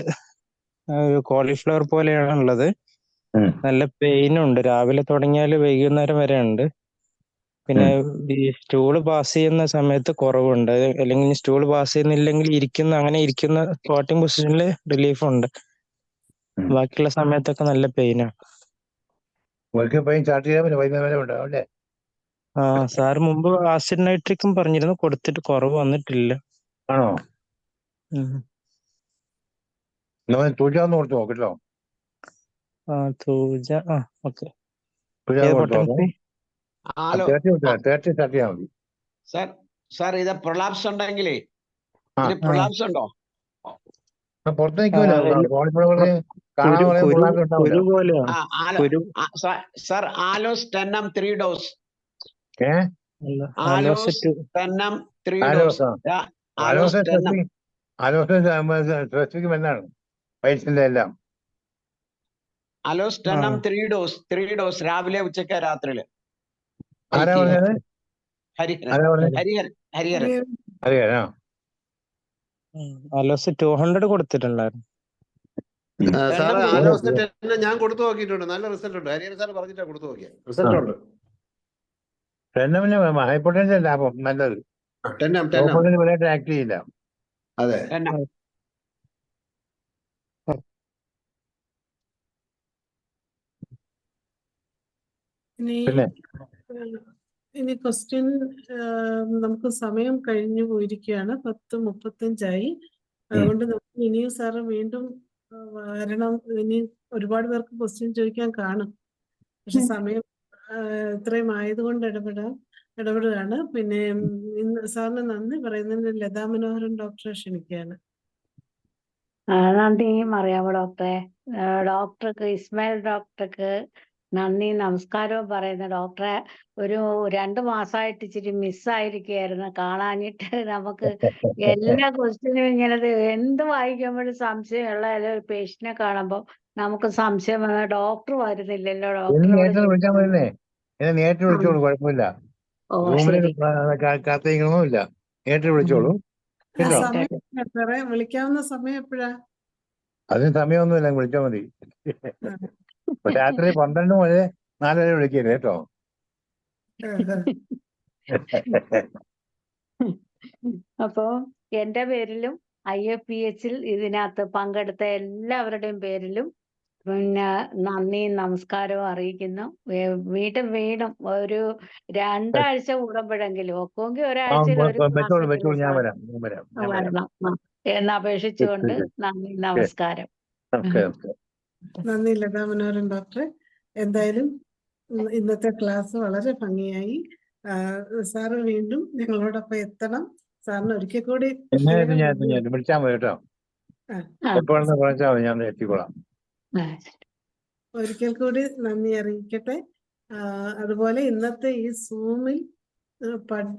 കോളിഫ്ലവർ പോലെയാണ് ഉള്ളത്. നല്ല പെയിൻ ഉണ്ട്. രാവിലെ തുടങ്ങിയാൽ വൈകുന്നേരം വരെ ഉണ്ട്. പിന്നെ ഈ സ്റ്റൂള് പാസ് ചെയ്യുന്ന സമയത്ത് കുറവുണ്ട്. അല്ലെങ്കിൽ സ്റ്റൂള് പാസ് ചെയ്യുന്നില്ലെങ്കിൽ ഇരിക്കുന്ന സ്ക്വാട്ടിംഗ് പൊസിഷനിൽ റിലീഫ് ഉണ്ട്. ബാക്കിയുള്ള സമയത്തൊക്കെ നല്ല പെയിനാണ്. സാർ മുമ്പ് ആസിഡ് നൈട്രിക്കും പറഞ്ഞിരുന്നു, കൊടുത്തിട്ട് കുറവ് വന്നിട്ടില്ല. ആണോ? തൂജാന്ന് കൊടുത്തു നോക്കട്ടോ. തൂജ. ഓക്കെ. സാർ ഇത് പ്രൊലാപ്സ് ഉണ്ടെങ്കിലേ പ്രൊലാപ്സ് ഉണ്ടോ? Sir aloes 10m 3 dose. Aloes 10m 3 dose. എല്ലാം അലോസ് 10m 3 ഡോസ് രാവിലെ, ഉച്ചക്ക്, രാത്രിയില്. അലോസ് 200 കൊടുത്തിട്ടുണ്ടായിരുന്നു. സാറ് രണ്ടും ആ ചെയ്തു. ദിവസത്തെ ടെന്ന് ഞാൻ കൊടുത്തു നോക്കിയിട്ടുണ്ട്. നല്ല റിസൾട്ട് ഉണ്ട്. ഹരിഹരൻ സാർ പറഞ്ഞിട്ടാ കൊടുത്തു നോക്കിയ റിസൾട്ട് ഉണ്ട്. പിന്നെ ഹൈപ്പോട്ടൻഷൻ ലാഭം നല്ലത്. ടെന്നം വലുതായിട്ട് ആക്ട് ചെയ്യില്ല. അതെ. ഇനി പിന്നെ ഇനി ക്വസ്റ്റ്യൻ നമുക്ക് സമയം കഴിഞ്ഞു പോയിരിക്കുകയാണ്. 10:35 അതുകൊണ്ട് നമുക്ക് ഇനിയും സാറ് വീണ്ടും വരണം. ഇനി ഒരുപാട് പേർക്ക് ക്വസ്റ്റ്യൻ ചോദിക്കാൻ കാണും. പക്ഷെ സമയം ഇത്രയും ആയതുകൊണ്ട് ഇടപെടുകയാണ്. പിന്നെ ഇന്ന് സാറിന് നന്ദി പറയുന്നതിന് ലതാ മനോഹരൻ ഡോക്ടറെ ക്ഷണിക്കുകയാണ്. നന്ദിയും അറിയാമോ ഡോക്ടറെ? ഡോക്ടർക്ക് ഇസ്മായിൽ ഡോക്ടർക്ക് നന്ദി നമസ്കാരവും പറയുന്ന ഡോക്ടറെ. ഒരു 2 മാസമായിട്ട് ഇച്ചിരി മിസ്സായിരിക്കുകയായിരുന്നു. കാണാഞ്ഞിട്ട് നമുക്ക് എല്ലാ ക്വസ്റ്റ്യനും ഇങ്ങനെ എന്ത് വായിക്കുമ്പോഴും സംശയമുള്ള ഒരു പേഷ്യന്റിനെ കാണുമ്പോൾ നമുക്ക് സംശയം വന്ന ഡോക്ടർ വരുന്നില്ലല്ലോ, ഡോക്ടറോട് നേരിട്ട് വിളിച്ചാൽ മതിയേ. നേരിട്ട് വിളിച്ചോളൂ, കുഴപ്പമില്ല. ഓ റൂമിൽ ശരി. കാത്തിരിക്കണമെന്നില്ല. നേരിട്ട് വിളിച്ചോളൂ കേട്ടോ. സമയം സാറേ വിളിക്കാവുന്ന സമയം എപ്പോഴാ? അതിന് സമയമൊന്നുമില്ല, വിളിച്ചാൽ മതി. രാത്രി 12 മുതൽ 4 വരെ വിളിക്കരുത് കേട്ടോ. അപ്പോ എന്റെ പേരിലും IFPH ഇതിനകത്ത് പങ്കെടുത്ത എല്ലാവരുടെയും പേരിലും പിന്നെ നന്ദിയും നമസ്കാരവും അറിയിക്കുന്നു. വീണ്ടും ഒരു 2 ആഴ്ച കൂടുമ്പോഴെങ്കിലും ഒക്കെങ്കിൽ ഒരാഴ്ചയിൽ ഒരു വെച്ചോളൂ, ഞാൻ വരാം. വരണം എന്നപേക്ഷിച്ചുകൊണ്ട് നന്ദി നമസ്കാരം. നന്ദി ലതാ മനോഹരൻ ഡോക്ടറെ. എന്തായാലും ഇന്നത്തെ ക്ലാസ് വളരെ ഭംഗിയായി. സാറ് വീണ്ടും ഞങ്ങളോടൊപ്പം എത്തണം. സാറിന് ഒരിക്കൽ കൂടി വിളിച്ചാൽ മതി കേട്ടോ. എപ്പോഴെന്ന് പറഞ്ഞാൽ മതി, ഞാൻ എത്തിക്കോളാം. ഒരിക്കൽ കൂടി നന്ദി അറിയിക്കട്ടെ. അതുപോലെ ഇന്നത്തെ ഈ സൂമിൽ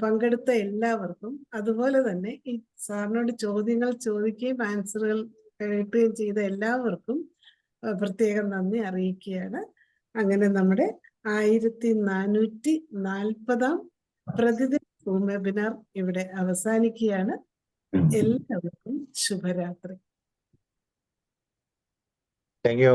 പങ്കെടുത്ത എല്ലാവർക്കും, അതുപോലെ തന്നെ ഈ സാറിനോട് ചോദ്യങ്ങൾ ചോദിക്കുകയും ആൻസറുകൾ കേൾക്കുകയും ചെയ്ത എല്ലാവർക്കും പ്രത്യേകം നന്ദി അറിയിക്കുകയാണ്. അങ്ങനെ നമ്മുടെ 1440 പ്രതിദിന സൂം വെബിനാർ ഇവിടെ അവസാനിക്കുകയാണ്. എല്ലാവർക്കും ശുഭരാത്രി. Thank you.